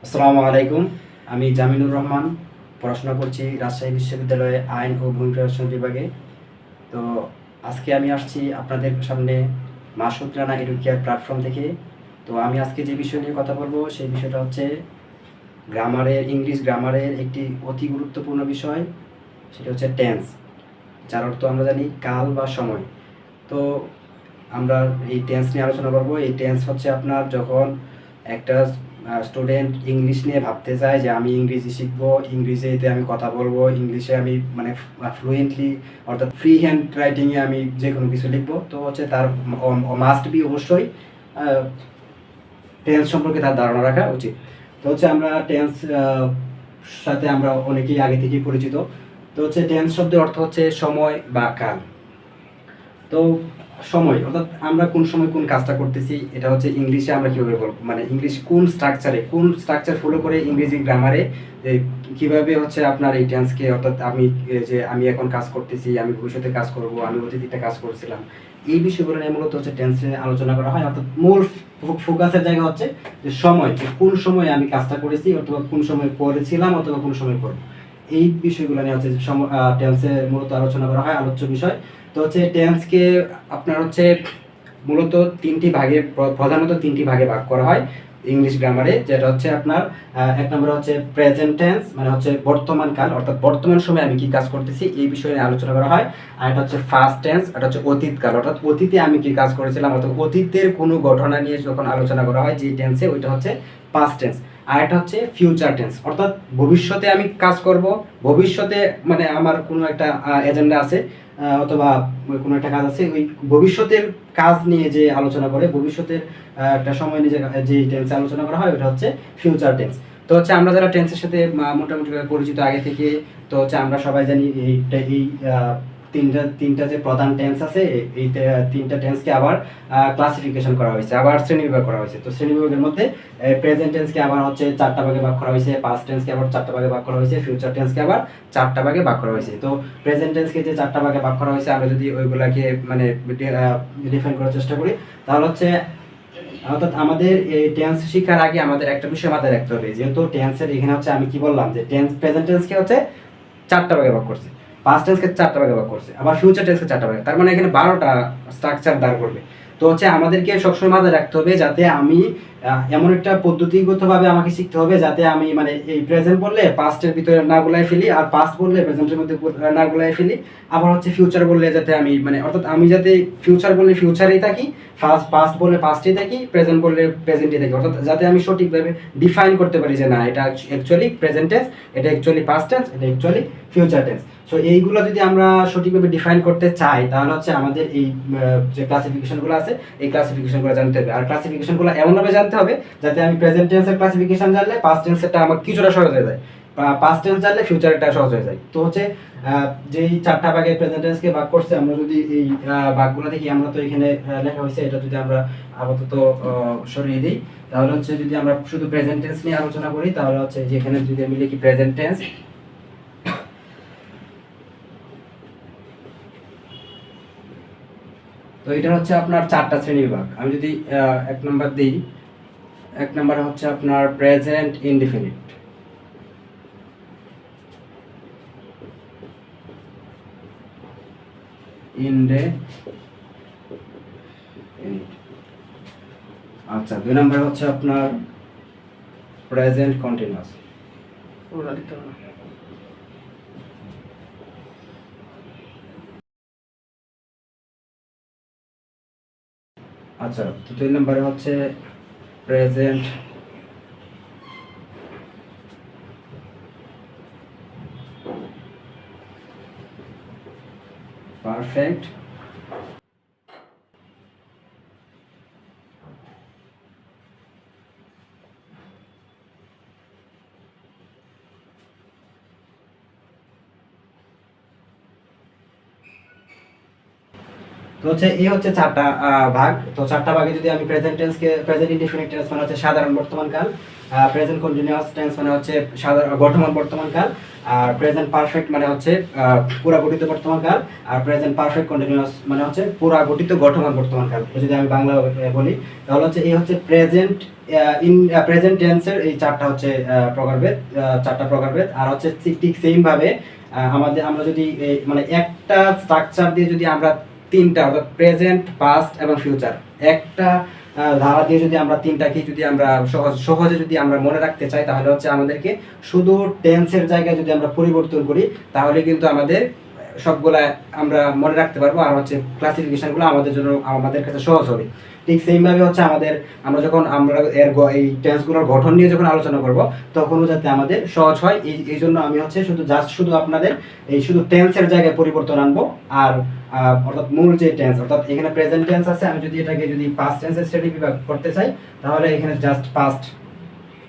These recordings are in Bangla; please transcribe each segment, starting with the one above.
আসসালামু আলাইকুম। আমি জামিনুর রহমান, পড়াশোনা করছি রাজশাহী বিশ্ববিদ্যালয়ে আইন ও ভূমি প্রশাসন বিভাগে। তো আজকে আমি আসছি আপনাদের সামনে মাসুদ রানা এডুকেয়ার প্ল্যাটফর্ম থেকে। তো আমি আজকে যে বিষয় নিয়ে কথা বলবো সেই বিষয়টা হচ্ছে ইংলিশ গ্রামারের একটি অতি গুরুত্বপূর্ণ বিষয়, সেটা হচ্ছে টেন্স, যার অর্থ আমরা জানি কাল বা সময়। তো আমরা এই টেন্স নিয়ে আলোচনা করব। এই টেন্স হচ্ছে আপনার যখন একটা স্টুডেন্ট ইংলিশ নিয়ে ভাবতে চায় যে আমি ইংরেজি শিখবো, ইংরেজিতে আমি কথা বলবো, ইংলিশে আমি মানে ফ্লুয়েন্টলি অর্থাৎ ফ্রি হ্যান্ড রাইটিংয়ে আমি যে কোনো কিছু লিখবো, তো হচ্ছে তার মাস্ট বি অবশ্যই টেন্স সম্পর্কে তার ধারণা রাখা উচিত। তো হচ্ছে আমরা টেন্স সাথে আমরা অনেকেই আগে থেকেই পরিচিত। তো হচ্ছে টেন্স শব্দের অর্থ হচ্ছে সময় বা কাল। তো সময় অর্থাৎ আমরা কোন সময় কোন কাজটা করতেছি, এটা হচ্ছে ইংলিশে আমরা কীভাবে বলবো, মানে ইংলিশ কোন স্ট্রাকচার ফলো করে ইংরেজি গ্রামারে কীভাবে হচ্ছে আপনার এই টেন্সকে, অর্থাৎ আমি এখন কাজ করতেছি, আমি ভবিষ্যতে কাজ করব, আমি অতীতে কাজ করছিলাম, এই বিষয়গুলো নিয়ে মূলত হচ্ছে টেন্সে আলোচনা করা হয়। অর্থাৎ মূল ফোকাসের জায়গা হচ্ছে যে সময়, কোন সময় আমি কাজটা করেছি, অথবা কোন সময় করেছিলাম, অথবা কোন সময় করবো, এই বিষয়গুলো নিয়ে হচ্ছে টেন্সে মূলত আলোচনা করা হয়, আলোচ্য বিষয়। তো হচ্ছে টেন্সকে আপনার হচ্ছে মূলত প্রধানত তিনটি ভাগে ভাগ করা হয় ইংলিশ গ্রামারে, যেটা হচ্ছে আপনার এক নম্বরে হচ্ছে প্রেজেন্ট টেন্স, মানে হচ্ছে বর্তমান কাল, অর্থাৎ বর্তমান সময়ে আমি কি কাজ করতেছি এই বিষয়ে নিয়ে আলোচনা করা হয়। আর এটা হচ্ছে ফার্স্ট টেন্স, এটা হচ্ছে অতীত কাল, অর্থাৎ অতীতে আমি কি কাজ করেছিলাম, অর্থাৎ অতীতের কোনো ঘটনা নিয়ে যখন আলোচনা করা হয় যে টেন্সে, ওইটা হচ্ছে পাস্ট টেন্স। আর এটা হচ্ছে ফিউচার টেন্স, অর্থাৎ ভবিষ্যতে আমি কাজ করব, ভবিষ্যতে মানে আমার কোনো একটা এজেন্ডা আছে, অথবা কোনো একটা কাজ আছে, ওই ভবিষ্যতের কাজ নিয়ে যে আলোচনা করে, ভবিষ্যতের একটা সময় নিয়ে যে টেন্সে আলোচনা করা হয়, ওটা হচ্ছে ফিউচার টেন্স। তো হচ্ছে আমরা যারা টেন্সের সাথে মোটামুটি পরিচিত আগে থেকে, তো হচ্ছে আমরা সবাই জানি এই তিনটা তিনটা যে প্রধান টেন্স আছে, এই তিনটা টেন্সকে আবার ক্লাসিফিকেশন করা হয়েছে, আবার শ্রেণীবিভাগ করা হয়েছে। তো শ্রেণীবিভাগের মধ্যে প্রেজেন্ট টেন্সকে আবার হচ্ছে চারটা ভাগে ভাগ করা হয়েছে, পাস্ট টেন্সকে আবার চারটা ভাগে ভাগ করা হয়েছে, ফিউচার টেন্সকে আবার চারটা ভাগে ভাগ করা হয়েছে। তো প্রেজেন্ট টেন্সকে যে চারটা ভাগে ভাগ করা হয়েছে, আমরা যদি ওইগুলাকে মানে ডিফাইন করার চেষ্টা করি, তাহলে হচ্ছে অর্থাৎ আমাদের এই টেন্স শেখার আগে আমাদের একটা বিষয় মাথায় রাখতে হবে, যেহেতু টেন্সের এখানে হচ্ছে আমি কি বললাম যে প্রেজেন্ট টেন্সকে হচ্ছে চারটা ভাগে ভাগ করছে, পাস্ট টেন্সকে চারটা ভাগে ভাগ করছে, আবার ফিউচার টেন্সকে চারটা ভাগে, তার মানে এখানে 12টা স্ট্রাকচার দাঁড় করবে। তো হচ্ছে আমাদেরকে সবসময় মাথায় রাখতে হবে যাতে আমি এমন একটা পদ্ধতিগতভাবে আমাকে শিখতে হবে যাতে আমি মানে এই প্রেজেন্ট বললে পাস্টের ভিতরে না গুলাই ফেলি, আর পাস্ট বললে প্রেজেন্টের মধ্যে না গুলাই ফেলি, আবার হচ্ছে ফিউচার বললে যাতে আমি মানে অর্থাৎ আমি যাতে ফিউচার বললে ফিউচারেই থাকি, পাস্ট বললে পাস্টেই থাকি, প্রেজেন্ট বললে প্রেজেন্টেই থাকি, অর্থাৎ যাতে আমি সঠিকভাবে ডিফাইন করতে পারি যে না এটা অ্যাকচুয়ালি প্রেজেন্ট টেন্স, এটা অ্যাকচুয়ালি পাস্ট টেন্স, এটা অ্যাকচুয়ালি ফিউচার টেন্স। সো এইগুলো যদি আমরা সঠিকভাবে ডিফাইন করতে চাই, তাহলে হচ্ছে আমাদের এই যে ক্লাসিফিকেশনগুলো আছে, এই ক্লাসিফিকেশনগুলো জানতে হবে। আর ক্লাসিফিকেশনগুলো এমনভাবে জানতে হবে যাতে আমি প্রেজেন্ট টেন্সের ক্লাসিফিকেশন জানলে পাস্ট টেন্সেরটা আমার কিছুটা সহজ হয়ে যায়, পাস্ট টেন্স জানলে ফিউচারটা সহজ হয়ে যায়। তো হচ্ছে যেই চারটা ভাগে প্রেজেন্ট টেন্সকে ভাগ করছে, আমরা যদি এই ভাগগুলো দেখি, আমরা তো এখানে লেখা হয়েছে, এটা যদি আমরা আপাতত সরিয়ে দিই, তাহলে হচ্ছে যদি আমরা শুধু প্রেজেন্ট টেন্স নিয়ে আলোচনা করি, তাহলে হচ্ছে যেখানে যদি আমি লিখি প্রেজেন্ট টেন্স, তো এটা হচ্ছে আপনার চারটা শ্রেণী বিভাগ। আমি যদি এক নাম্বার দিই, এক নাম্বার হচ্ছে আপনার প্রেজেন্ট ইনডিফিনিট, আচ্ছা। দুই নাম্বার হচ্ছে আপনার প্রেজেন্ট কন্টিনিউয়াস, আচ্ছা। তো তিন নম্বরে হচ্ছে প্রেজেন্ট পারফেক্ট, তো হচ্ছে এই হচ্ছে চারটা ভাগ। তো চারটা ভাগে যদি আমি প্রেজেন্ট ইনডিফিনিট টেন্স মানে হচ্ছে সাধারণ বর্তমান কাল, প্রেজেন্ট কন্টিনিউয়াস টেন্স মানে হচ্ছে গঠমান বর্তমান কাল, আর প্রেজেন্ট পারফেক্ট মানে হচ্ছে পুরা গঠিত বর্তমান কাল, আর প্রেজেন্ট পারফেক্ট কন্টিনিউয়াস মানে হচ্ছে পুরা গঠিত গঠমান বর্তমান কাল। যদি আমি বাংলা বলি তাহলে হচ্ছে এই হচ্ছে প্রেজেন্ট টেন্সের এই চারটা হচ্ছে প্রকারভেদ, চারটা প্রকারভেদ। আর হচ্ছে ঠিক সেম ভাবে আমরা যদি মানে একটা স্ট্রাকচার দিয়ে যদি আমরা তিনটা অর্থাৎ প্রেজেন্ট, পাস্ট এবং ফিউচার একটা ধারা দিয়ে যদি আমরা তিনটাকে যদি আমরা সহজে যদি আমরা মনে রাখতে চাই, তাহলে হচ্ছে আমাদেরকে শুধু টেন্সের জায়গায় যদি আমরা পরিবর্তন করি তাহলে কিন্তু আমাদের সবগুলা আমরা মনে রাখতে পারবো, আর হচ্ছে ক্লাসিফিকেশনগুলো আমাদের জন্য আমাদের কাছে সহজ হবে। ঠিক সেইভাবে হচ্ছে আমরা যখন এই টেন্সগুলোর গঠন নিয়ে যখন আলোচনা করব তখনও যাতে আমাদের সহজ হয়, এই জন্য আমি হচ্ছে শুধু আপনাদের এই শুধু টেন্সের জায়গায় পরিবর্তন আনবো। আর অর্থাৎ মূল যে টেন্স, অর্থাৎ এখানে প্রেজেন্ট টেন্স আছে, আমি যদি এটাকে যদি পাস্ট টেন্সের স্টেটে বিভাগ করতে চাই তাহলে এখানে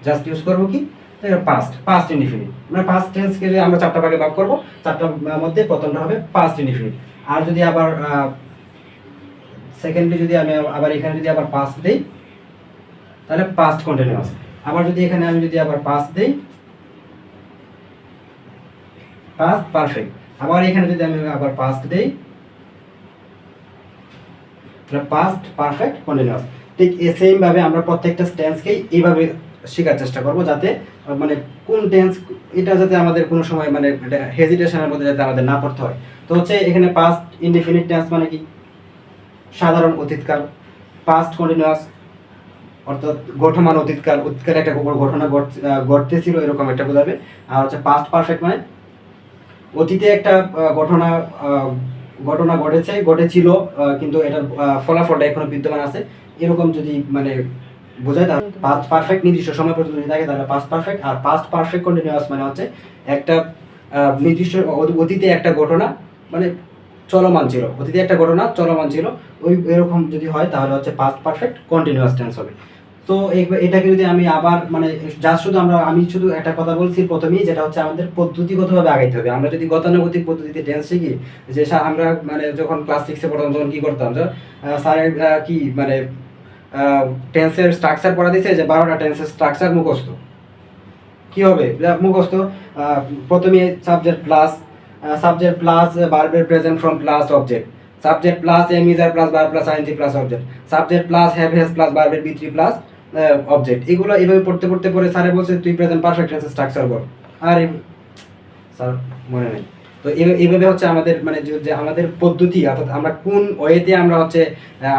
জাস্ট ইউজ করবো কি পাস্ট ইনডিফিনিট। মানে পাস্ট টেন্সকে যদি আমরা চারটা ভাগে ভাগ করবো, চারটার মধ্যে প্রথমটা হবে পাস্ট ইনডিফিনিট। আর যদি আবার সেকেন্ডলি যদি আমি আবার এখানে যদি আবার পাস্ট দেই তাহলে পাস্ট কন্টিনিউয়াস। আবার যদি এখানে আমি যদি আবার পাস্ট দেই পাস্ট পারফেক্ট। আবার এখানে যদি আমি আবার পাস্ট দেই তাহলে পাস্ট পারফেক্ট কন্টিনিউয়াস। ঠিক সেম ভাবে আমরা প্রত্যেকটা টেন্সকেই এইভাবে শেখার চেষ্টা করব, যাতে মানে কোন টেন্স এটা যাতে আমাদের কোনো সময় মানে হেজিটেশনের মধ্যে যাতে আমাদের না পড়তে হয়। তো হচ্ছে এখানে পাস্ট ইনডিফিনিট টেন্স মানে কি সাধারণ অতীতকাল, পাস্ট কন্টিনিউয়াস অর্থাৎ গঠমান অতীতকাল, অতীতকালে একটা ঘটনা ঘটতেছিল এরকম একটা বোঝাবে। আর হচ্ছে পাস্ট পারফেক্ট মানে অতীতে একটা ঘটনা ঘটেছিল কিন্তু এটার ফলাফলটা এখনো বিদ্যমান আছে, এরকম যদি মানে বোঝায় তাহলে পাস্ট পারফেক্ট নির্দিষ্ট সময় পর্যন্ত যদি থাকে তাহলে পাস্ট পারফেক্ট। আর পাস্ট পারফেক্ট কন্টিনিউয়াস মানে হচ্ছে একটা নির্দিষ্ট অতীতে একটা ঘটনা মানে অতীতে একটা ঘটনা চলমান ছিল, ওই এরকম যদি হয় তাহলে হচ্ছে পাস্ট পারফেক্ট কন্টিনিউয়াস টেন্স হবে। তো এটাকে যদি আমি আবার মানে আমি শুধু একটা কথা বলছি প্রথমেই, যেটা হচ্ছে আমাদের পদ্ধতিগতভাবে আগাইতে হবে। আমরা যদি গতানুগতিক পদ্ধতিতে টেন্স শিখি, যে আমরা মানে যখন ক্লাস 6-এ পড়তাম তখন কি করতাম, যে স্যারের কি মানে টেন্সের স্ট্রাকচার পড়া দিয়েছে যে 12টা টেন্সের স্ট্রাকচার মুখস্থ। কি হবে মুখস্থ? প্রথমে সাবজেক্ট প্লাস ভার্বের present form plus object, subject plus am is are plus verb plus ING plus object, subject plus have has plus ভার্বের বি3 প্লাস অবজেক্ট। এগুলো এইভাবে পড়তে পরে স্যারে বলছে তুই প্রেজেন্ট পারফেক্ট টেন্সের স্ট্রাকচার বল, আর স্যার মনে নেই। তো এইভাবে হচ্ছে আমাদের মানে যে আমাদের পদ্ধতি, অর্থাৎ আমরা কোন ওয়েতে আমরা হচ্ছে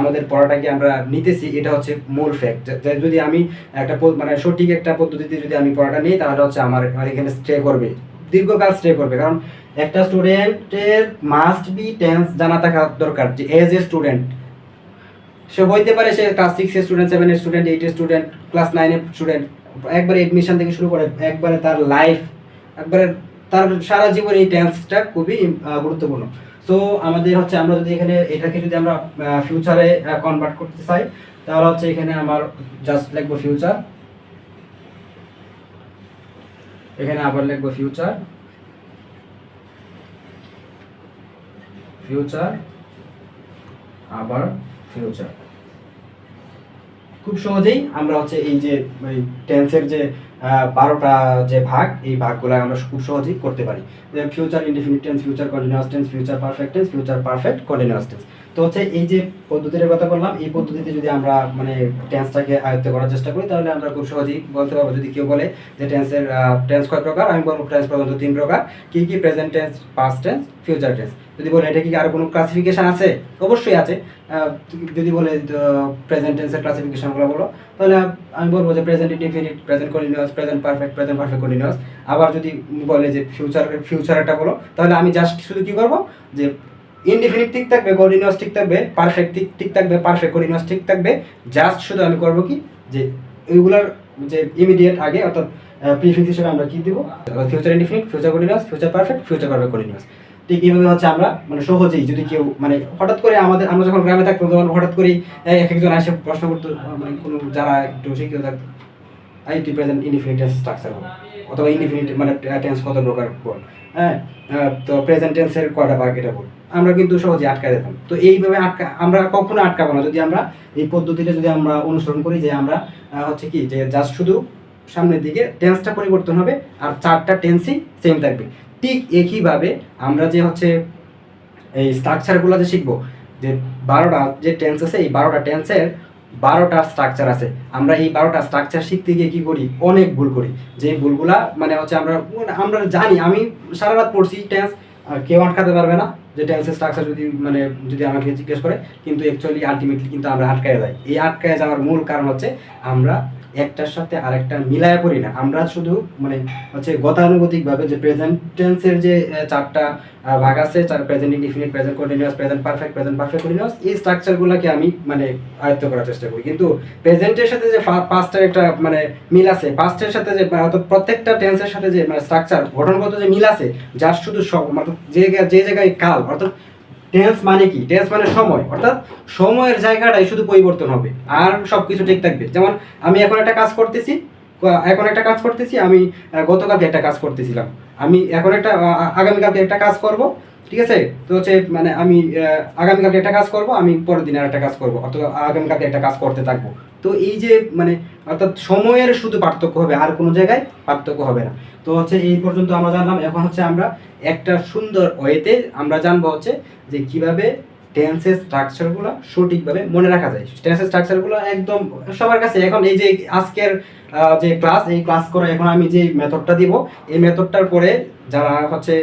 আমাদের পড়াটাকে আমরা নিতেছি, এটা হচ্ছে মূল ফ্যাক্ট। যদি আমি একটা মানে সঠিক একটা পদ্ধতিতে যদি আমি পড়াটা নিই তাহলে হচ্ছে আমার এখানে স্টে করবে, দীর্ঘকাল স্টে করবে। কারণ একটা স্টুডেন্টের মাস্ট বি টেন্স জানা থাকা দরকার, যে এজ এ স্টুডেন্ট সে হইতে পারে সে ক্লাস 6-এর স্টুডেন্ট, 7-এর স্টুডেন্ট, 8-এর স্টুডেন্ট, ক্লাস 9-এর স্টুডেন্ট, একবারে এডমিশন থেকে শুরু করে একবারে তার লাইফ, একবারে তার সারা জীবন এই টেন্সটা খুবই গুরুত্বপূর্ণ। সো আমাদের হচ্ছে আমরা যদি এখানে এটাকে যদি আমরা ফিউচারে কনভার্ট করতে চাই তাহলে হচ্ছে এখানে আমার জাস্ট লিখবো ফিউচার, এখানে আবার লিখবো ফিউচার আবার ফিউচার। খুব সহজেই আমরা হচ্ছে এই যে টেন্সের যে 12টা যে ভাগ, এই ভাগগুলো আমরা খুব সহজেই করতে পারি। যে future indefinite tense, future continuous tense, future perfect tense, future perfect continuous tense. তো হচ্ছে এই যে পদ্ধতির কথা বললাম, এই পদ্ধতিতে যদি আমরা মানে টেন্সটাকে আয়ত্ত করার চেষ্টা করি তাহলে আমরা খুব সহজেই বলতে পারবো। যদি কেউ বলে যে টেন্স কয় প্রকার, আমি বলবো টেন্স প্রধানত 3 প্রকার। কি কি? Present tense, past tense, future tense. যদি বলে এটা কি আরো কোনো ক্লাসিফিকেশন আছে, অবশ্যই আছে। যদি বলে প্রেজেন্ট টেন্সের ক্লাসিফিকেশনগুলো বলো, তাহলে আমি বলবো যে present indefinite, present continuous, present perfect continuous. আবার যদি বলে যে ফিউচারটা বলো, তাহলে আমি জাস্ট শুধু কি করবো, যে ইনডিফিনিট ঠিক থাকবে, কন্টিনিউয়াস ঠিক থাকবে, পারফেক্ট ঠিক থাকবে, পারফেক্ট কন্টিনিউয়াস ঠিক থাকবে। জাস্ট শুধু আমি করবো কি, যে এইগুলার যে ইমিডিয়েট আগে অর্থাৎ প্রিফিক্স হিসেবে আমরা কি দিব, future indefinite, future continuous, future perfect continuous. ঠিক এইভাবে হচ্ছে আমরা মানে সহজেই যদি কেউ মানে হঠাৎ করে আমরা যখন গ্রামে থাকতাম তখন হঠাৎ করেই একজন এসে প্রশ্ন করতো, মানে কোনো যারা একটু শিক্ষিত থাকতো, আইটি প্রেজেন্ট ইনডিফিনিট স্ট্রাকচার বল, অথবা ইনডিফিনিট মানে টেন্স কত প্রকার বল, হ্যাঁ, তো প্রেজেন্ট টেন্সের কয়টা ভাগ এটা বল, আমরা কিন্তু সহজে আটকায় যেতাম। তো এইভাবে আমরা কখনো আটকাবো না যদি আমরা এই পদ্ধতিটা যদি আমরা অনুসরণ করি, যে আমরা হচ্ছে কি যে জাস্ট শুধু সামনের দিকে টেন্সটা পরিবর্তন হবে আর চারটা টেন্সই সেম থাকবে। ঠিক একইভাবে আমরা যে হচ্ছে এই স্ট্রাকচারগুলো যে শিখবো, যে 12টা যে টেন্স আছে, এই 12টা টেন্সের 12টা স্ট্রাকচার আছে। আমরা এই 12টা স্ট্রাকচার শিখতে গিয়ে কি করি, অনেক ভুল করি। যে ভুলগুলা মানে হচ্ছে আমরা জানি, আমি সারা রাত পড়ছি টেন্স, আর কেউ আটকাতে পারবে না যে টেন্সের স্ট্রাকচার যদি আমাকে জিজ্ঞেস করে, কিন্তু অ্যাকচুয়ালি আলটিমেটলি কিন্তু আমরা আটকায় যাই। এই আটকায় যাওয়ার মূল কারণ হচ্ছে আমরা একটার সাথে আরেকটা মিলায় পড়ি না। আমরা শুধু হচ্ছে গতানুগতিকভাবে যে প্রেজেন্ট টেন্সের যে চারটা ভাগ আছে, present indefinite, present continuous, present perfect continuous, এই স্ট্রাকচারগুলোকে আমি আয়ত্ত করার চেষ্টা করি। কিন্তু প্রেজেন্টের সাথে যে পাস্টের একটা মিল আছে, পাস্টের সাথে যে অর্থাৎ প্রত্যেকটা টেন্সের সাথে যে স্ট্রাকচার গঠনগত যে মিল আছে, যার শুধু যে জায়গায় কাল, অর্থাৎ টেন্স মানে কি, টেন্স মানে সময়, অর্থাৎ সময়ের জায়গাটাই শুধু পরিবর্তন হবে, আর সবকিছু ঠিক থাকবে। যেমন আমি এখন একটা কাজ করতেছি, আমি গতকালকে একটা কাজ করতেছিলাম, আমি এখন আগামীকালকে একটা কাজ করব, ঠিক আছে? তো হচ্ছে আমি আগামীকালকে একটা কাজ করব, আমি পরের দিন আর একটা কাজ করব, অথবা আগামীকালকে একটা কাজ করতে থাকবো। তো এই যে অর্থাৎ সময়ের শুধু পার্থক্য হবে, আর কোনো জায়গায় পার্থক্য হবে না। তো হচ্ছে এই পর্যন্ত আমরা জানলাম। এখন হচ্ছে আমরা একটা সুন্দর ওয়েতে আমরা জানবো হচ্ছে যে কিভাবে টেন্সের স্ট্রাকচারগুলো সঠিকভাবে মনে রাখা যায়। টেন্সের স্ট্রাকচারগুলো একদম সবার কাছে এখন এই যে আজকের যে এই ক্লাস করে এখন আমি যে মেথডটা দিব, এই মেথডটার পরে যারা হচ্ছে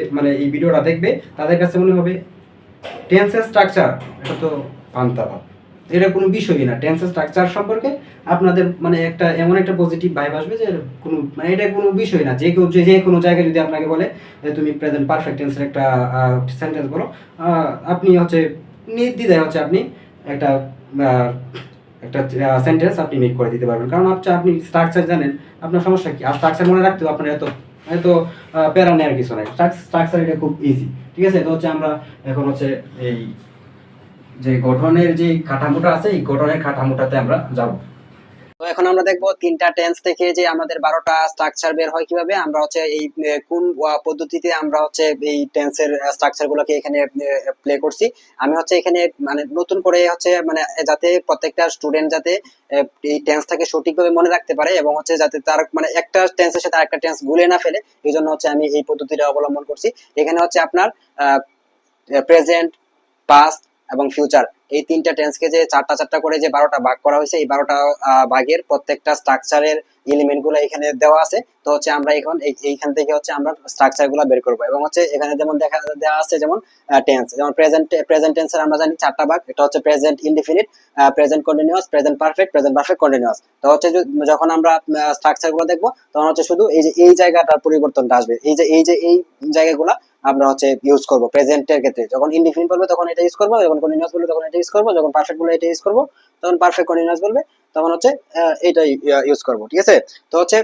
এই ভিডিওটা দেখবে, তাদের কাছে মনে হবে টেন্সের স্ট্রাকচার এটা তো পান্তা ভাত, এটা কোনো বিষয়ই না। টেন্সের স্ট্রাকচার সম্পর্কে আপনাদের একটা এমন একটা পজিটিভ ভাইব আসবে যে কোনো এটা কোনো বিষয় না। যে কোনো জায়গায় যদি আপনাকে বলে যে তুমি প্রেজেন্ট পারফেক্ট টেন্সের একটা সেন্টেন্স বলো, আপনি হচ্ছে নির্দ্বিধায় হচ্ছে আপনি একটা একটা সেন্টেন্স আপনি মেক করে দিতে পারবেন, কারণ আপনি স্ট্রাকচার জানেন। আপনার সমস্যা কি? আর স্ট্রাকচার মনে রাখতেও আপনার এত প্যারা নেওয়ার কিছু নাই। স্ট্রাকচার এটা খুব ইজি, ঠিক আছে? তো হচ্ছে আমরা এখন হচ্ছে এই যে গঠনের যে কাঠামোটা আছে, এই গঠনের কাঠামোটাতে আমরা যাব। তো এখন আমরা দেখবো তিনটা টেন্স থেকে যে আমাদের 12টা স্ট্রাকচার বের হয় কিভাবে। আমরা হচ্ছে এই কোন পদ্ধতিতে আমরা হচ্ছে এই টেন্সের স্ট্রাকচার গুলোকে এখানে প্লে করছি। আমি হচ্ছে এখানে নতুন করে হচ্ছে যাতে প্রত্যেকটা স্টুডেন্ট যাতে এই টেন্সটাকে সঠিকভাবে মনে রাখতে পারে, এবং হচ্ছে যাতে তার একটা টেন্সের সাথে আরেকটা টেন্স গুলে না ফেলে, এই জন্য হচ্ছে আমি এই পদ্ধতিটা অবলম্বন করছি। এখানে হচ্ছে আপনার প্রেজেন্ট, পাস্ট এবং ফিউচার, এই তিনটা টেন্সকে যে চারটা করে যে 12টা ভাগ করা হয়েছে, এই 12টা ভাগের প্রত্যেকটা স্ট্রাকচারের এলিমেন্ট গুলো এখানে দেওয়া আছে। তো হচ্ছে আমরা এখন এইখান থেকে হচ্ছে আমরা স্ট্রাকচার গুলো বের করবো। এবং হচ্ছে এখানে যেমন দেওয়া আছে, যেমন টেন্স, যেমন প্রেজেন্ট টেন্সের আমরা জানি চারটা ভাগ। এটা হচ্ছে present indefinite, present continuous, present perfect continuous. তো হচ্ছে যখন আমরা স্ট্রাকচার গুলো দেখবো, তখন হচ্ছে শুধু এই জায়গাটার পরিবর্তনটা আসবে। এই জায়গাগুলো আমরা হচ্ছে ইউজ করব প্রেজেন্টের ক্ষেত্রে। যখন ইনডিফিনিট বলবে তখন এটা ইউজ করব, যখন কন্টিনিউয়াস বলবে তখন এটা ইউজ করব, যখন পারফেক্ট বলবে এটা ইউজ করব, তখন পারফেক্ট কন্টিনিউয়াস বলবে তখন হচ্ছে এইটাই ইউজ করব, ঠিক আছে? তো হচ্ছে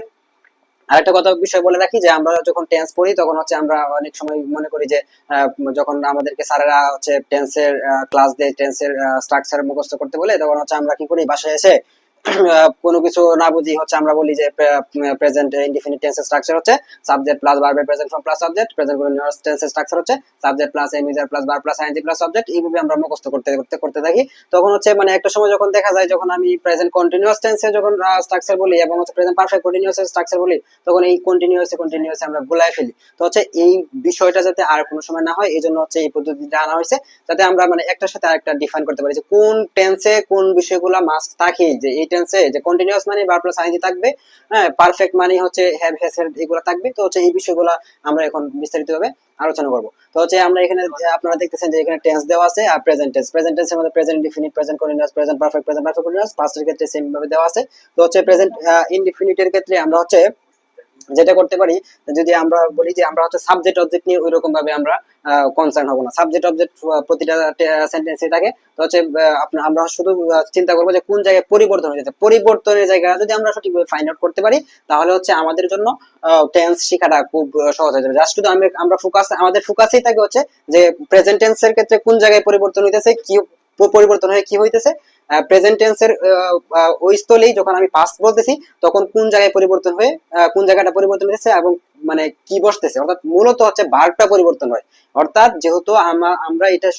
আরেকটা বিষয় বলে রাখি, যে আমরা যখন টেন্স পড়ি তখন হচ্ছে আমরা অনেক সময় মনে করি যে যখন আমাদেরকে স্যারেরা হচ্ছে টেন্সের ক্লাস দেয়, টেন্সের স্ট্রাকচার মুখস্থ করতে বলে, তখন হচ্ছে আমরা কি করি, বাসায় এসে কোনো কিছু না বুঝি হচ্ছে আমরা বলি যে প্রেজেন্ট ইনডিফিনিট টেন্সের স্ট্রাকচার হচ্ছে সাবজেক্ট প্লাস ভার্বের present form plus subject, present continuous টেন্সের স্ট্রাকচার হচ্ছে subject plus am is are plus verb plus ING plus subject. এইভাবে আমরা মুখস্থ করতে থাকি। তখন হচ্ছে একটা সময় যখন দেখা যায়, যখন আমি প্রেজেন্ট কন্টিনিউয়াস টেন্সে যখন স্ট্রাকচার বলি এবং হচ্ছে প্রেজেন্ট পারফেক্ট কন্টিনিউয়াস এর স্ট্রাকচার বলি, তখন এই কন্টিনিউয়াসে আমরা গুলায় ফেলি। তো হচ্ছে এই বিষয়টা যাতে আর কোনো সময় না হয়, এই জন্য হচ্ছে এই পদ্ধতিটা আনা হয়েছে, যাতে আমরা একটার সাথে আরেকটা ডিফাইন করতে পারি যে কোন টেন্সে কোন বিষয়গুলো মাস্ট থাকে। যে এই টেন্সে যে কন্টিনিউয়াস মানে ভার্ব প্লাস আইএনজি থাকবে, হ্যাঁ, পারফেক্ট মানে হচ্ছে হ্যাভ হ্যাজ এর এগুলো থাকবে। তো হচ্ছে এই বিষয়গুলো আমরা এখন বিস্তারিতভাবে আলোচনা করব। তো হচ্ছে আমরা এখানে আপনারা দেখতেছেন যে এখানে টেন্স দেওয়া আছে, আর প্রেজেন্ট টেন্সের মধ্যে present indefinite, present continuous, present perfect continuous, পাস্টের ক্ষেত্রে সেম ভাবে দেওয়া আছে। তো হচ্ছে প্রেজেন্ট ইনডিফিনিটের ক্ষেত্রে আমরা হচ্ছে যেটা করতে পারি, যদি আমরা বলি যে আমরা হচ্ছে সাবজেক্ট অবজেক্ট নিয়ে ওইরকম ভাবে আমরা কনসার্ন হবো না। সাবজেক্ট অবজেক্ট প্রতিটা সেন্টেন্সে থাকে। তো হচ্ছে আমরা শুধু চিন্তা করবো যে কোন জায়গায় পরিবর্তন হয়েছে। পরিবর্তনের জায়গা যদি আমরা সঠিকভাবে ফাইন্ড আউট করতে পারি, তাহলে হচ্ছে আমাদের জন্য টেন্স শেখাটা খুব সহজ হয়ে যাবে। জাস্ট শুধু আমরা আমাদের ফোকাসেই থাকে হচ্ছে যে প্রেজেন্ট টেন্সের ক্ষেত্রে কোন জায়গায় পরিবর্তন হইতেছে, কি পরিবর্তন হয়ে কি হইতেছে, প্রেজেন্ট টেন্সের ওই স্থলেই যখন আমি পাস্ট বলতেছি তখন কোন জায়গায় পরিবর্তন হয়ে কোন জায়গাটা পরিবর্তন হয়েছে এবং মানে কি বসতেছে, অর্থাৎ মূলত হচ্ছে ভার্বটা পরিবর্তন হয়। অর্থাৎ যেহেতু আমরা এটা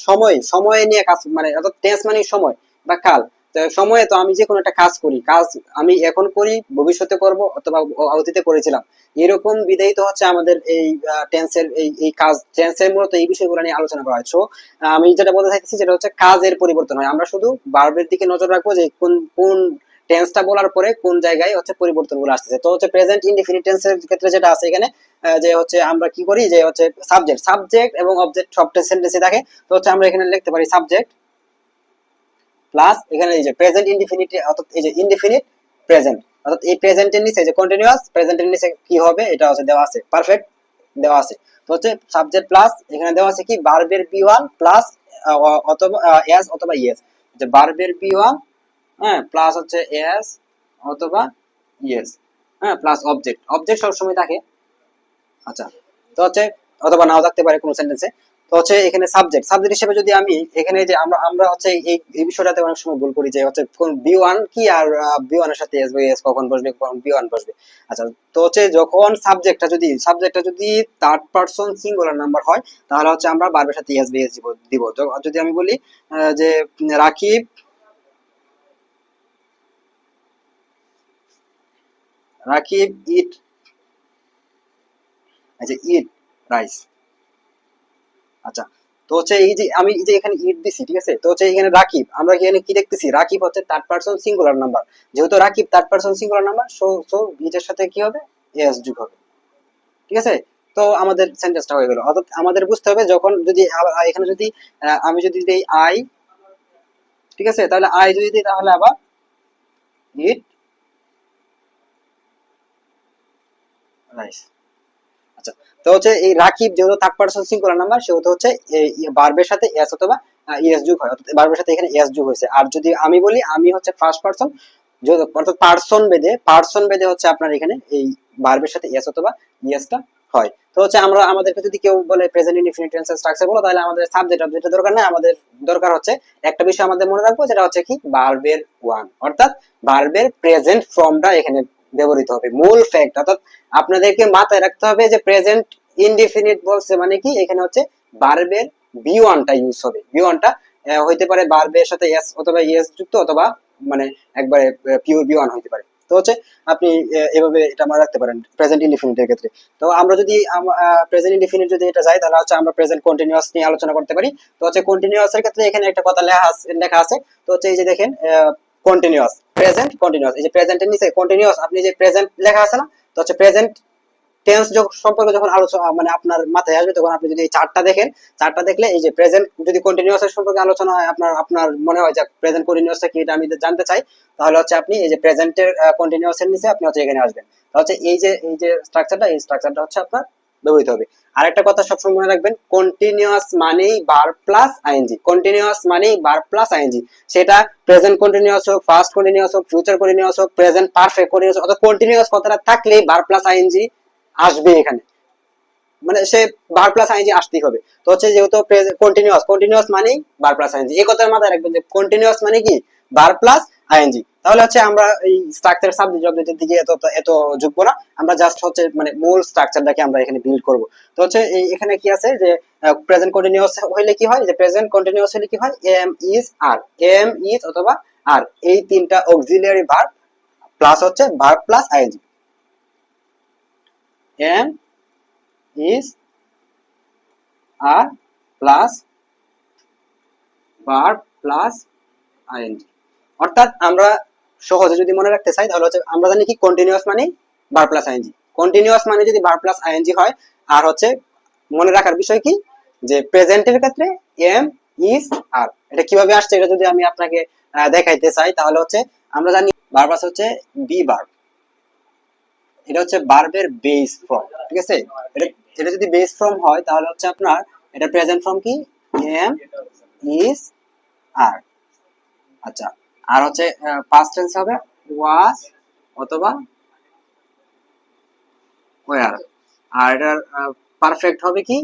সময় নিয়ে কাজ, মানে অর্থাৎ টেন্স মানে সময় বা কাল। তো সময়ে তো আমি যে কোনো একটা কাজ করি, কাজ আমি এখন করি, ভবিষ্যতে করব, অথবা অতীতে করেছিলাম, এরকম বিধায়িত হচ্ছে আমাদের এই টেন্সের এই কাজ। টেন্সের মূলত এই বিষয়গুলো নিয়ে আলোচনা করা হয়। So, আমি যেটা বলতে চাইছি যেটা হচ্ছে কাজের পরিবর্তন হয়। আমরা শুধু ভার্বের দিকে নজর রাখবো যে কোন কোন টেন্সটা বলার পরে কোন জায়গায় হচ্ছে পরিবর্তন গুলো আসতেছে। তো হচ্ছে প্রেজেন্ট ইনডিফিনিট টেন্সের ক্ষেত্রে যেটা আছে এখানে, যে হচ্ছে আমরা কি করি, যে হচ্ছে সাবজেক্ট এবং অবজেক্ট সব সেন্টেন্সে থাকে। তো হচ্ছে আমরা এখানে লিখতে পারি সাবজেক্ট প্লাস এখানে এই যে প্রেজেন্ট ইনডিফিনিট, অর্থাৎ এই যে ইনডিফিনিট প্রেজেন্ট, অর্থাৎ এই প্রেজেন্টের নিচে যে কন্টিনিউয়াস, প্রেজেন্টের নিচে কি হবে এটা হচ্ছে দেওয়া আছে, পারফেক্ট দেওয়া আছে। তো হচ্ছে সাবজেক্ট প্লাস এখানে দেওয়া আছে কি ভার্বের বি1 প্লাস অথবা এস অথবা ইয়েস, যে ভার্বের বি1, হ্যাঁ, প্লাস হচ্ছে এস অথবা ইয়েস, হ্যাঁ, প্লাস অবজেক্ট সব সময় থাকে। আচ্ছা, তো হচ্ছে অথবা নাও থাকতে পারে কোনো সেন্টেন্সে। তো হচ্ছে এখানে সাবজেক্ট হিসেবে যদি আমি এখানে যে আমরা আমরা হচ্ছে এই বিষয়টাতে অনেক সময় ভুল করি, যে হচ্ছে কোন বি1 কি, আর বি1 এর সাথে এস বা এস কখন বসবে, কখন বি1 বসবে। আচ্ছা, তো হচ্ছে যখন সাবজেক্টটা যদি থার্ড পারসন সিঙ্গুলার নাম্বার হয় তাহলে হচ্ছে আমরা ভার্বের সাথে এস বা এস দিব। যদি আমি বলি যে রাকিব রাকিব ইট, আচ্ছা, ইট রাইস। আচ্ছা, তো হচ্ছে এই যে আমি এই যে এখানে ইট দিছি, ঠিক আছে। তো হচ্ছে এখানে রাকিব, আমরা এখানে কি দেখতেছি, রাকিব হচ্ছে থার্ড পারসন সিঙ্গুলার নাম্বার। যেহেতু Rakib third person singular number, so ইটের সাথে কি হবে, এস যোগ হবে, ঠিক আছে। তো আমাদের সেন্টেন্সটা হয়ে গেল। অর্থাৎ আমাদের বুঝতে হবে যখন যদি এখানে যদি আমি যদি দেই আই, ঠিক আছে, তাহলে আই যদি দিই তাহলে আবার ইট রাইস। আচ্ছা, তো হচ্ছে এই রাকিব যেহেতু থার্ড পারসন সিঙ্গুলার নাম্বার, সেহেতু হচ্ছে ভার্বের সাথে এস অথবা ইএস যোগ হয়, অর্থাৎ ভার্বের সাথে এখানে এস যোগ হয়েছে। আর যদি আমি বলি আমি হচ্ছে ফার্স্ট পারসন, অর্থাৎ পার্সন বেদে হচ্ছে আপনার এখানে এই ভার্বের সাথে এস অথবা ইএসটা হয়। তো হচ্ছে আমরা আমাদেরকে যদি কেউ বলে প্রেজেন্ট ইনডিফিনিট টেন্সের স্ট্রাকচার বলো, তাহলে আমাদের সাবজেক্ট অবজেক্টের দরকার নাই, আমাদের দরকার হচ্ছে একটা বিষয় আমাদের মনে রাখবো, যেটা হচ্ছে কি ভার্বের ওয়ান, অর্থাৎ ভার্বের প্রেজেন্ট ফর্মটা এখানে ব্যবহৃত হবে, মূল ফ্যাক্ট। অর্থাৎ আপনাদেরকে মাথায় রাখতে হবে যে প্রেজেন্ট ইনডিফিনিট বলছে মানে কি, এখানে হচ্ছে ভার্বের বি ওয়ানটা ইউজ হবে। বি ওয়ানটা হইতে পারে ভার্বের সাথে এস অথবা ইএস যুক্ত, অথবা মানে একবারে পিওর বি ওয়ান হইতে পারে। তো হচ্ছে আপনি এভাবে এটা মনে রাখতে পারেন প্রেজেন্ট ইনডিফিনিটের ক্ষেত্রে। তো আমরা যদি প্রেজেন্ট ইনডিফিনিট যদি এটা যাই, তাহলে হচ্ছে আমরা প্রেজেন্ট কন্টিনিউয়াস নিয়ে আলোচনা করতে পারি। তো হচ্ছে কন্টিনিউয়াস এর ক্ষেত্রে এখানে একটা কথা লেখা আছে। তো হচ্ছে এই যে দেখেন কন্টিনিউয়াস, প্রেজেন্ট কন্টিনিউয়াস, এই যে প্রেজেন্টের নিচে কন্টিনিউয়াস, আপনি যে প্রেজেন্ট লেখা আছে না, তো হচ্ছে প্রেজেন্ট টেন্স সম্পর্কে যখন আলোচনা মানে আপনার মাথায় আসবে, তখন আপনি যদি এই চার্টটা দেখেন, চার্টটা দেখলে এই যে প্রেজেন্ট যদি কন্টিনিউয়াস এর সম্পর্কে আলোচনা হয়, আপনার মনে হয় যে প্রেজেন্ট কন্টিনিউয়াসটা কি, এটা আমি জানতে চাই, তাহলে হচ্ছে আপনি এই যে প্রেজেন্টের কন্টিনিউয়াস এর নিচে আপনি হচ্ছে এখানে আসবেন। তাহলে হচ্ছে এই যে স্ট্রাকচারটা, এই স্ট্রাকচারটা হচ্ছে আপনার ব্যবহৃত হবে। আরেকটা কথা সবসময় মনে রাখবেন, কন্টিনিউয়াস মানেই ভার্ব প্লাস আইএনজি, কন্টিনিউয়াস মানেই ভার্ব প্লাস আইএনজি। সেটা প্রেজেন্ট কন্টিনিউয়াস হোক, পাস্ট কন্টিনিউয়াস হোক, ফিউচার কন্টিনিউয়াস হোক, প্রেজেন্ট পারফেক্ট কন্টিনিউয়াস, অর্থাৎ কন্টিনিউয়াস কথাটা থাকলেই ভার্ব প্লাস আইএনজি আসবে এখানে, মানে সে ভার প্লাস আইএনজি আসতেই হবে। তো হচ্ছে যেহেতু কন্টিনিউয়াস মানেই ভার প্লাস আইএনজি, এই কথার মাথায় রাখবেন যে কন্টিনিউয়াস মানে কি ভার প্লাস আইএনজি। তাহলে হচ্ছে আমরা এই স্ট্রাকচার সাবজেক্ট অবজেক্টের দিকে এত ঝুঁকবো না, আমরা জাস্ট হচ্ছে মানে মূল স্ট্রাকচারটাকে আমরা এখানে বিল্ড করব। তো হচ্ছে এখানে কি আছে, যে প্রেজেন্ট কন্টিনিউয়াস হইলে কি হয়, যে প্রেজেন্ট কন্টিনিউয়াস হলে কি হয়, am is are, am is অথবা আর, এই তিনটা অক্সিলিয়ারি ভার্ব প্লাস হচ্ছে verb plus ING, am is are plus verb plus ING. অর্থাৎ আমরা সহজে যদি মনে রাখতে চাই, তাহলে হচ্ছে আমরা জানি কি কন্টিনিউয়াস মানে ভার্ব প্লাস আইএনজি, কন্টিনিউয়াস মানে যদি ভার্ব প্লাস আইএনজি হয়। আর হচ্ছে মনে রাখার বিষয় কি, যে প্রেজেন্টের ক্ষেত্রে এম ইজ আর, এটা কিভাবে আসছে এটা যদি আমি আপনাকে দেখাইতে চাই, তাহলে হচ্ছে আমরা জানি ভার্ব প্লাস হচ্ছে বি ভার্ব, এটা হচ্ছে ভার্বের বেস ফর্ম, ঠিক আছে। এটা এটা যদি বেস ফর্ম হয়, তাহলে হচ্ছে আপনার এটা প্রেজেন্ট ফর্ম কি, এম ইজ আর। আচ্ছা, আর হচ্ছে পাস্ট টেন্স হবে ওয়াজ অথবা ওয়ার, আর এটার পারফেক্ট হবে কি,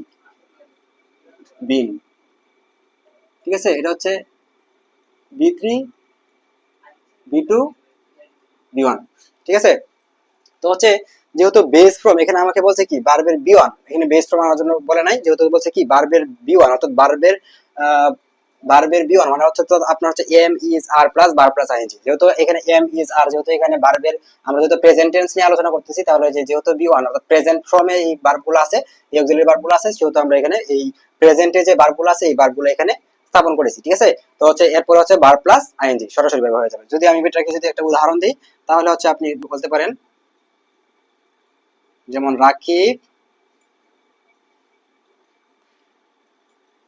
বিন, ঠিক আছে। এটা হচ্ছে বি3 B2 B1, ঠিক আছে। তো হচ্ছে যেহেতু বেস ফ্রম এখানে আমাকে বলছে কি ভার্বের B1, এখানে বেস ফ্রম আমার জন্য বলে নাই, যেহেতু বলছে কি ভার্বের B1 অর্থাৎ ভার্বের B1 মানে হচ্ছে তো আপনার হচ্ছে am is are plus verb plus ING. যেহেতু এখানে এম ইজ আর, যেহেতু এখানে ভার্বের আমরা যেহেতু প্রেজেন্ট টেন্স নিয়ে আলোচনা করতেছি, তাহলে যেহেতু B1 অর্থাৎ প্রেজেন্ট ফর্মে এই ভার্বগুলো আছে, এই অক্সিলারি ভার্বগুলো আছে, সেহেতু আমরা এখানে এই প্রেজেন্টে যে ভার্বগুলো আছে এই ভার্বগুলো এখানে স্থাপন করেছি, ঠিক আছে। তো হচ্ছে এরপর হচ্ছে ভার্ব প্লাস আইএনজি সরাসরি ব্যবহার হয়ে যাবে। যদি আমি এটাকে যদি একটা উদাহরণ দিই, তাহলে হচ্ছে আপনি বলতে পারেন যেমন রাকিব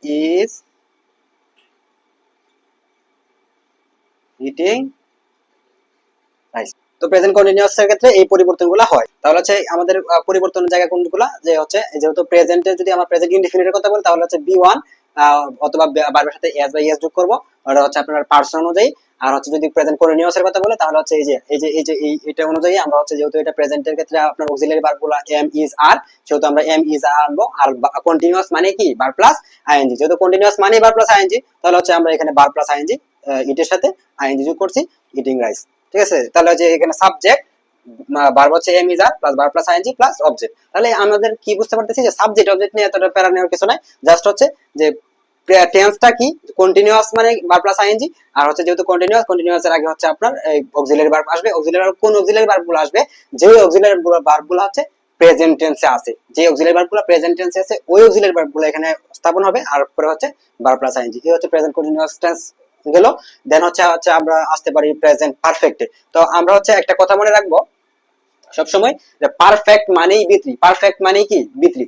ইজ ইটিং রাইস। তো প্রেজেন্ট কন্টিনিউয়াস এর ক্ষেত্রে এই পরিবর্তনগুলো হয়। তাহলে হচ্ছে আমাদের পরিবর্তনের জায়গা কোনগুলো, যে হচ্ছে যেহেতু প্রেজেন্টে যদি আমরা প্রেজেন্ট ইনডিফিনিটের কথা বলি, তাহলে হচ্ছে B1 অথবা ভার্বের সাথে এস বা ইএস যোগ করব, ওটা হচ্ছে আপনার পার্সন অনুযায়ী। আর হচ্ছে যদি প্রেজেন্ট কন্টিনিউয়াস এর কথা বলে, তাহলে হচ্ছে এটা অনুযায়ী আমরা হচ্ছে যেহেতু এটা প্রেজেন্টের ক্ষেত্রে আপনার অক্সিলারি ভার্বগুলো এম ইজ আর, সেহেতু আমরা এম ইজ আর আনবো। আর কন্টিনিউয়াস মানে কি ভার্ব প্লাস আইএনজি, যেহেতু কন্টিনিউয়াস মানে ভার্ব প্লাস আইএনজি, তাহলে হচ্ছে আমরা এখানে ভার্ব প্লাস আইএনজি ইটের সাথে আইএনজি যোগ করছি, ইটিং রাইস, ঠিক আছে। তাহলে যে এখানে সাবজেক্ট ভার্ব হচ্ছে am is are plus verb plus ING plus object. তাহলে আমাদের কি বুঝতে পারতেছি যে সাবজেক্ট অবজেক্ট নিয়ে এতটা প্যারা নেওয়ার কিছু নাই, জাস্ট হচ্ছে যে টেন্সটা কি কন্টিনিউয়াস মানে ভার্ব প্লাস আইএনজি, আর হচ্ছে যেহেতু কন্টিনিউয়াস এর আগে হচ্ছে আপনার এই অক্সিলারি ভার্ব আসবে। অক্সিলারি কোন অক্সিলারি ভার্বগুলো আসবে, যে অক্সিলারি ভার্বগুলো হচ্ছে প্রেজেন্ট টেন্সে আছে, যে অক্সিলারি ভার্বগুলো প্রেজেন্ট টেন্সে আছে ওই অক্সিলারি ভার্বগুলো এখানে স্থাপন হবে, আর পরে হচ্ছে ভার্ব প্লাস আইএনজি। এই হচ্ছে প্রেজেন্ট কন্টিনিউয়াস টেন্স গেল। দেন হচ্ছে আমরা আসতে পারি প্রেজেন্ট পারফেক্টে। তো আমরা হচ্ছে একটা কথা মনে রাখবো সবসময়, যে পারফেক্ট মানেই বি3, পারফেক্ট মানেই কি বি3।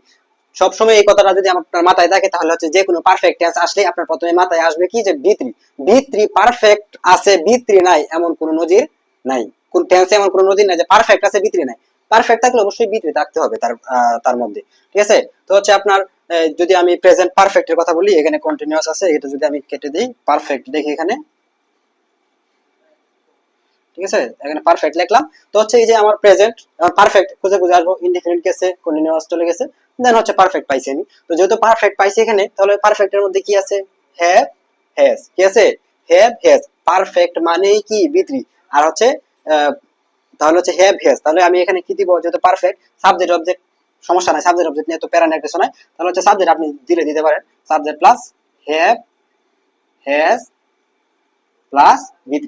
সবসময় এই কথাটা যদি আপনার মাথায় থাকে, তাহলে হচ্ছে যে কোনো পারফেক্ট টেন্স আসলে আপনার প্রথমে মাথায় আসবে কি যে বি3। বি3 পারফেক্ট আছে বি3 নাই এমন কোন নজির নাই, কোন টেন্সে এমন কোন নজির নাই যে পারফেক্ট আছে বি3 নাই। পারফেক্ট থাকলে অবশ্যই বি3 থাকতে হবে তার মধ্যে, ঠিক আছে। তো হচ্ছে আপনার যদি আমি প্রেজেন্ট পারফেক্টের কথা বলি, এখানে কন্টিনিউয়াস আছে, এটা যদি আমি কেটে দিই, পারফেক্ট দেখি এখানে, ঠিক আছে, এখানে পারফেক্ট লিখলাম। তো হচ্ছে এই যে আমার প্রেজেন্ট পারফেক্ট খুঁজে খুঁজে আসবো, ইনডিফিনিট গেছে, কন্টিনিউয়াস চলে গেছে, দেন হচ্ছে পারফেক্ট পাইছি আমি। তো যেহেতু পারফেক্ট পাইছি এখানে, তাহলে পারফেক্টের মধ্যে কি আছে, হ্যাভ হ্যাজ, কি আছে, হ্যাভ হ্যাজ। পারফেক্ট মানেই কি বি3। আর হচ্ছে তাহলে হচ্ছে হ্যাভ হ্যাজ, তাহলে আমি এখানে কি দিব, যেহেতু পারফেক্ট সাবজেক্ট অবজেক্ট সমস্যা নাই, সাবজেক্ট অবজেক্ট নিয়ে তো প্যারা নেওয়ার কিছু নাই, তাহলে হচ্ছে সাবজেক্ট আপনি দিতে পারেন subject plus have has plus বি3,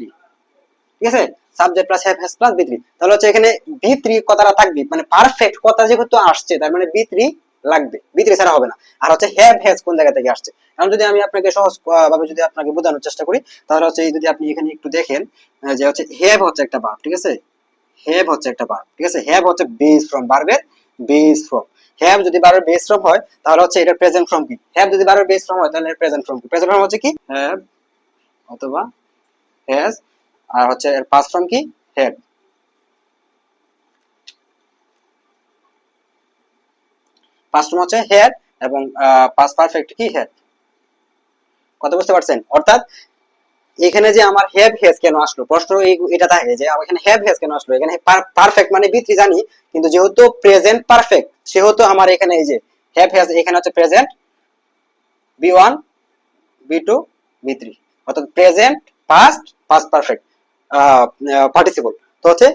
ঠিক আছে, subject plus have has plus বি3। তাহলে হচ্ছে এখানে বি3 কথাটা থাকবে, মানে পারফেক্ট কথা যেহেতু আসছে তার মানে বি3 লাগবে, বি3 ছাড়া হবে না। আর হচ্ছে হ্যাভ হ্যাজ কোন জায়গা থেকে আসছে, এখন যদি আমি আপনাকে সহজ ভাবে যদি আপনাকে বোঝানোর চেষ্টা করি, তাহলে হচ্ছে এই যদি আপনি এখানে একটু দেখেন, যে হচ্ছে হ্যাভ হচ্ছে একটা ভার্ব, ঠিক আছে, হ্যাভ হচ্ছে একটা ভার্ব, ঠিক আছে, হ্যাভ হচ্ছে বেস ফ্রম, ভার্বের বেস ফ্রম। হ্যাভ যদি ভার্বের বেস ফ্রম হয়, তাহলে হচ্ছে এটা প্রেজেন্ট ফর্ম কি, হ্যাভ যদি ভার্বের বেস ফর্ম হয়, তাহলে প্রেজেন্ট ফর্ম কি, প্রেজেন্ট ফর্ম হচ্ছে কি হ্যাভ অথবা হ্যাজ, আর হচ্ছে এর পাস্ট ফর্ম কি হ্যাড। পাস্ট ফর্ম হচ্ছে হ্যাড এবং পাস্ট পারফেক্ট কি হ্যাড। কথা বুঝতে পারছেন? অর্থাৎ এখানে যে আমার হ্যাভ হ্যাজ কেন আসলো, প্রশ্ন এটা থাকে যে এখানে হ্যাভ হ্যাজ কেন আসলো, এখানে পারফেক্ট মানে বি3 জানি, কিন্তু যেহেতু প্রেজেন্ট পারফেক্ট সেহেতু আমার এখানে এই যে হ্যাভ হ্যাজ এখানে হচ্ছে প্রেজেন্ট বি1 বি2 বি3, অর্থাৎ present past past perfect participle. তো হচ্ছে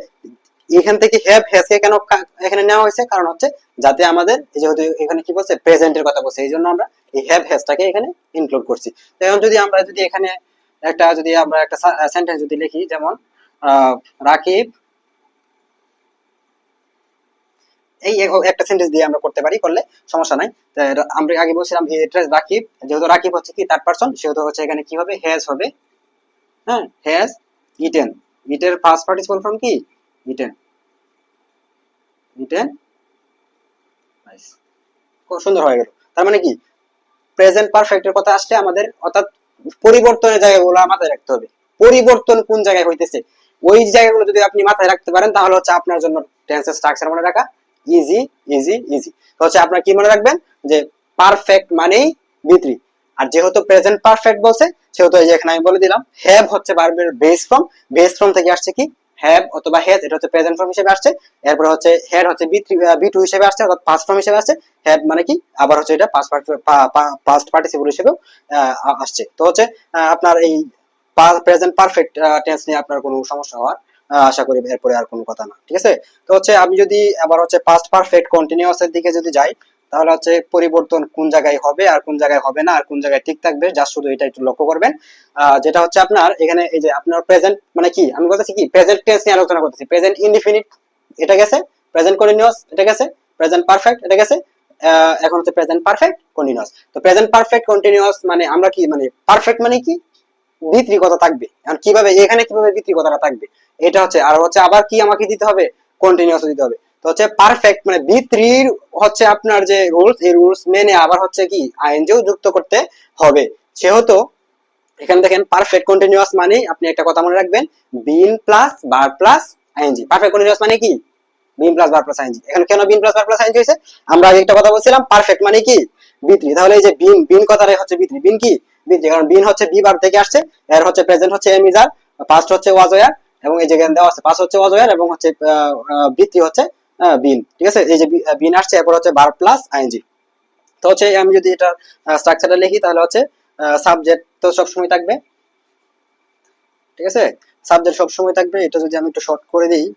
এখান থেকে হ্যাভ হ্যাজ কে কেন এখানে নেওয়া হয়েছে, কারণ হচ্ছে যাতে আমাদের যেহেতু এখানে কি বলছে প্রেজেন্টের কথা বলছে, এই জন্য আমরা এই হ্যাভ হ্যাজটাকে এখানে ইনক্লুড করছি। তো এখন যদি আমরা এখানে আমরা একটা সেন্টেন্স যদি লিখি, যেমন রাকিব, এই একটা সেন্টেন্স দিয়ে আমরা করতে পারি, করলে সমস্যা নাই। আমরা আগে বলছিলাম এটা রাকিব, যেহেতু রাকিব হচ্ছে কি থার্ড পারসন, সেহেতু হচ্ছে এখানে কি হবে, হ্যাজ হবে, হ্যাঁ, হ্যাজ ইটেন, ইটের পাস্ট পার্টিসিপল ফর্ম কি ইটেন, ইটেন, খুব সুন্দর হয়ে গেল। তার মানে কি প্রেজেন্ট পারফেক্টের কথা আসলে আমাদের অর্থাৎ পরিবর্তনের জায়গাগুলো মাথায় রাখতে হবে, পরিবর্তন কোন জায়গায় হইতেছে ওই জায়গাগুলো যদি আপনি মাথায় রাখতে পারেন, তাহলে হচ্ছে আপনার জন্য টেন্সের স্ট্রাকচার মনে রাখা ইজি ইজি ইজি। তো হচ্ছে আপনার কি মনে রাখবেন যে পারফেক্ট মানেই বি3, আর যেহেতু প্রেজেন্ট পারফেক্ট বলছে সেহেতু এই যে এখানে আমি বলে দিলাম হ্যাভ হচ্ছে ভার্বের বেস ফর্ম, বেস ফর্ম থেকে আসছে কি হ্যাভ অথবা হ্যাজ, এটা হচ্ছে প্রেজেন্ট ফর্ম হিসেবে আসছে। এরপর হচ্ছে হেড হচ্ছে বি2 হিসেবে আসছে, অর্থাৎ পাস্ট ফর্ম হিসেবে আসছে। হ্যাভ মানে কি আবার হচ্ছে এটা পাস্ট পার্টিসিপল হিসেবে আসছে। তো হচ্ছে আপনার এই প্রেজেন্ট পারফেক্ট টেন্স নিয়ে আপনার কোনো সমস্যা হওয়ার আশা করি এরপরে আর কোনো কথা না, ঠিক আছে। তো হচ্ছে আমি যদি আবার হচ্ছে পাস্ট পারফেক্ট কন্টিনিউয়াস এর দিকে যদি যাই, তাহলে হচ্ছে পরিবর্তন কোন জায়গায় হবে আর কোন জায়গায় হবে না আর কোন জায়গায় ঠিক থাকবে, জাস্ট শুধু এটা একটু লক্ষ্য করবেন। যেটা হচ্ছে আপনার এখানে এই যে আপনার প্রেজেন্ট মানে কি, আমি বলতেছি কি প্রেজেন্ট টেন্স নিয়ে আলোচনা করতেছি। প্রেজেন্ট ইনডিফিনিট এটা গেছে, প্রেজেন্ট কন্টিনিউয়াস এটা গেছে, প্রেজেন্ট পারফেক্ট এটা গেছে, এখন হচ্ছে প্রেজেন্ট পারফেক্ট কন্টিনিউয়াস। তো প্রেজেন্ট পারফেক্ট কন্টিনিউয়াস মানে আমরা কি মানে পারফেক্ট মানে কি ভিত্রি কথা থাকবে, এখন কিভাবে এখানে কিভাবে ভিত্রি কথাটা থাকবে এটা হচ্ছে, আর হচ্ছে আবার কি আমাকে দিতে হবে কন্টিনিউয়াস দিতে হবে। তো হচ্ছে পারফেক্ট মানে ভিত্রির হচ্ছে আপনার যে রুলস, এই রুলস মেনে আবার হচ্ছে কি আইএনজিও যুক্ত করতে হবে। সেহেতু এখানে দেখেন পারফেক্ট কন্টিনিউয়াস মানে আপনি একটা কথা মনে রাখবেন, বিন প্লাস বার প্লাস আইএনজি। পারফেক্ট কন্টিনিউয়াস মানে কি বিন প্লাস বার প্লাস আইএনজি। এখন কেন বিন প্লাস বার প্লাস আইএনজি হয়েছে, আমরা আগে একটা কথা বলছিলাম পারফেক্ট মানে কি ভিত্রি, তাহলে এই যে বিন বিন কথাটাই হচ্ছে ভিত্রি। বিন কি ভিত্রি, কারণ বিন হচ্ছে বি বার থেকে আসছে, এর হচ্ছে প্রেজেন্ট হচ্ছে এম ইজার, পাস্ট হচ্ছে ওয়াজ ওয়্যার, এবং এই যে দেওয়া আছে পাস্ট হচ্ছে ওয়াজ ওয়্যার এবং হচ্ছে ভিত্রি হচ্ছে বিন, ঠিক আছে। এই যে বিন আসছে এরপর হচ্ছে বার প্লাস আইএনজি। তো হচ্ছে আমি যদি এটা স্ট্রাকচারটা লিখি তাহলে হচ্ছে সাবজেক্ট তো সবসময় থাকবে, ঠিক আছে, সাবজেক্ট সবসময় থাকবে। এটা যদি আমি একটু শর্ট করে দিই,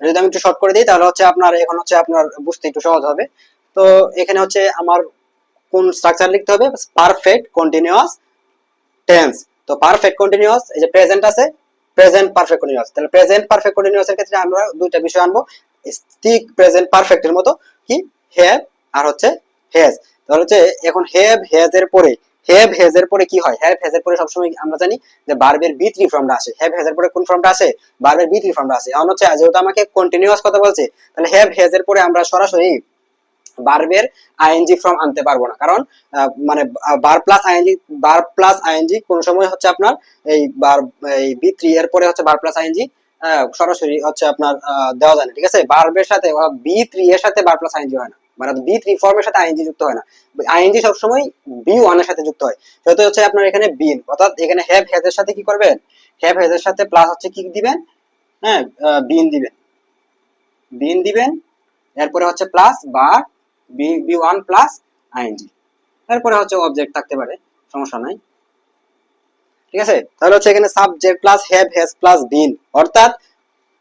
যদি আমি একটু শর্ট করে দিই তাহলে হচ্ছে আপনার এখন হচ্ছে আপনার বুঝতে একটু সহজ হবে। তো এখানে হচ্ছে আমার কোন স্ট্রাকচার লিখতে হবে, পারফেক্ট কন্টিনিউয়াস টেন্স। তো পারফেক্ট কন্টিনিউয়াস এই যে প্রেজেন্ট আছে, প্রেজেন্ট পারফেক্ট কন্টিনিউয়াস, তাহলে প্রেজেন্ট পারফেক্ট কন্টিনিউয়াস এর ক্ষেত্রে আমরা দুইটা বিষয় আনবো ঠিক প্রেজেন্ট পারফেক্ট এর মতো, কি হ্যাভ আর হচ্ছে হ্যাজ। তাহলে হচ্ছে এখন হ্যাভ হ্যাজ এর পরে, হ্যাভ হ্যাজ এর পরে কি হয়, হ্যাভ হ্যাজ এর পরে সবসময় আমরা জানি যে ভার্বের বি থ্রি ফর্মটা আসে। হ্যাভ হ্যাজ এর পরে কোন ফর্মটা আসে, ভার্বের বি থ্রি ফর্মটা আসে। এখন হচ্ছে যেহেতু আমাকে কন্টিনিউয়াস কথা বলছে, তাহলে হ্যাভ হ্যাজ এর পরে আমরা সরাসরি ভার্বের আইএনজি ফর্ম আনতে পারবো না, কারণ মানে বার প্লাস আইএনজি কোন সময় হচ্ছে আপনার এই বার এই বি থ্রি এর পরে হচ্ছে বার প্লাস আইএনজি সরাসরি হচ্ছে আপনার দেওয়া যায় না, ঠিক আছে। ভার্বের সাথে বি থ্রি এর সাথে বার প্লাস আইএনজি হয় না, মানে বি থ্রি ফর্মের সাথে আইএনজি যুক্ত হয় না, আইএনজি সবসময় বি ওয়ান এর সাথে যুক্ত হয়। সেহেতু হচ্ছে আপনার এখানে বিন, অর্থাৎ এখানে হ্যাভ হ্যাজ এর সাথে কি করবেন, হ্যাভ হ্যাজ এর সাথে প্লাস হচ্ছে কি দিবেন, হ্যাঁ বিন দিবেন, বিন দিবেন, এরপরে হচ্ছে প্লাস বা বি ওয়ান প্লাস আইএনজি, তারপরে হচ্ছে অবজেক্ট থাকতে পারে, সমস্যা নাই, ঠিক আছে। তাহলে হচ্ছে এখানে subject plus have has plus বিন, অর্থাৎ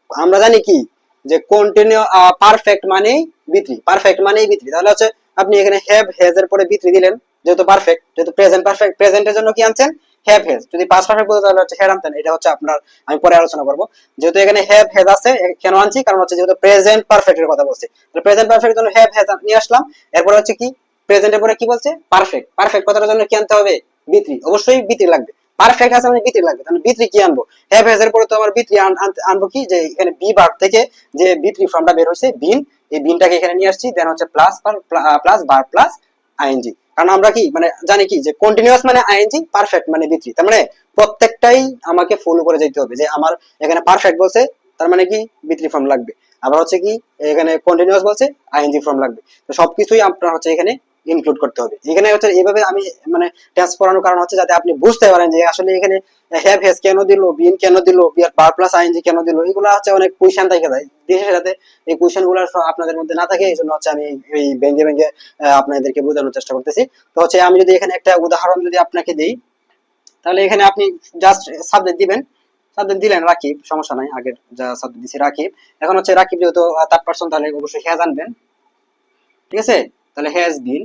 আমরা জানি কি যে কন্টিনিউ পারফেক্ট মানেই বি3, পারফেক্ট মানেই বি3। তাহলে হচ্ছে আপনি এখানে হ্যাভ হ্যাজ এর পরে বি3 দিলেন, যেহেতু পারফেক্ট, যেহেতু প্রেজেন্ট পারফেক্ট, প্রেজেন্টের জন্য কি আনছেন হ্যাভ হ্যাজ। যদি পাস্ট পারফেক্ট বলতে তাহলে হচ্ছে হ্যাড আনতেন, এটা হচ্ছে আপনার আমি পরে আলোচনা করব। যেহেতু এখানে হ্যাভ হ্যাজ আছে কেন আনছি, কারণ হচ্ছে যেহেতু প্রেজেন্ট পারফেক্ট এর কথা বলছি, তাহলে প্রেজেন্ট পারফেক্ট এর জন্য হ্যাভ হ্যাজ নিয়ে আসলাম। এরপর হচ্ছে কি প্রেজেন্টের পরে কি বলছে পারফেক্ট, পারফেক্ট কথাটার জন্য কি আনতে হবে বি3, অবশ্যই বি3 লাগবে। পারফেক্ট আছে মানে বি3 লাগবে, তাহলে বি3 কি আনবো, হ্যাভ হ্যাজ এর পরে তো আমার বি3 আনবো কি, যে এখানে বি ভার্ব থেকে যে বি3 ফর্মটা বের হইছে বিন, এই বিনটাকে এখানে নিয়ে আসছি, দেন হচ্ছে plus plus verb plus ING. কারণ আমরা কি মানে জানি কি যে কন্টিনিউয়াস মানে আইএনজি, পারফেক্ট মানে বি3, তার মানে প্রত্যেকটাই আমাকে ফলো করে যেতে হবে। যে আমার এখানে পারফেক্ট বলছে তার মানে কি বি3 ফর্ম লাগবে, আবার হচ্ছে কি এখানে কন্টিনিউয়াস বলছে আইএনজি ফর্ম লাগবে। তো সবকিছুই আপনার হচ্ছে এখানে ইনক্লুড করতে হবে। এখানে হচ্ছে এইভাবে আমি মানে টেস্ট করানোর কারণ হচ্ছে যাতে আপনি বুঝতে পারেন যে আসলে এখানে হ্যাভ হ্যাজ কেন দিল, বিন কেন দিল, বার প্লাস আইএনজি কেন দিল, এগুলো হচ্ছে অনেক কোয়েশ্চেন থেকে যায় দেশের সাথে। এই কোয়েশ্চেন গুলো আপনাদের মধ্যে না থাকে, এই জন্য হচ্ছে আমি এই ভেঙে ভেঙে আপনাদেরকে বোঝানোর চেষ্টা করতেছি। তো হচ্ছে আমি যদি এখানে একটা উদাহরণ যদি আপনাকে দিই, তাহলে এখানে আপনি জাস্ট সাবজেক্ট দিবেন, সাবজেক্ট দিলেন রাকিব, সমস্যা নাই, আগের যা সাবজেক্ট দিছি রাকিব। এখন হচ্ছে রাকিব যেহেতু থার্ড পারসন, তাহলে অবশ্যই হ্যাজ আনবেন, ঠিক আছে। তাহলে হ্যাজ বিন,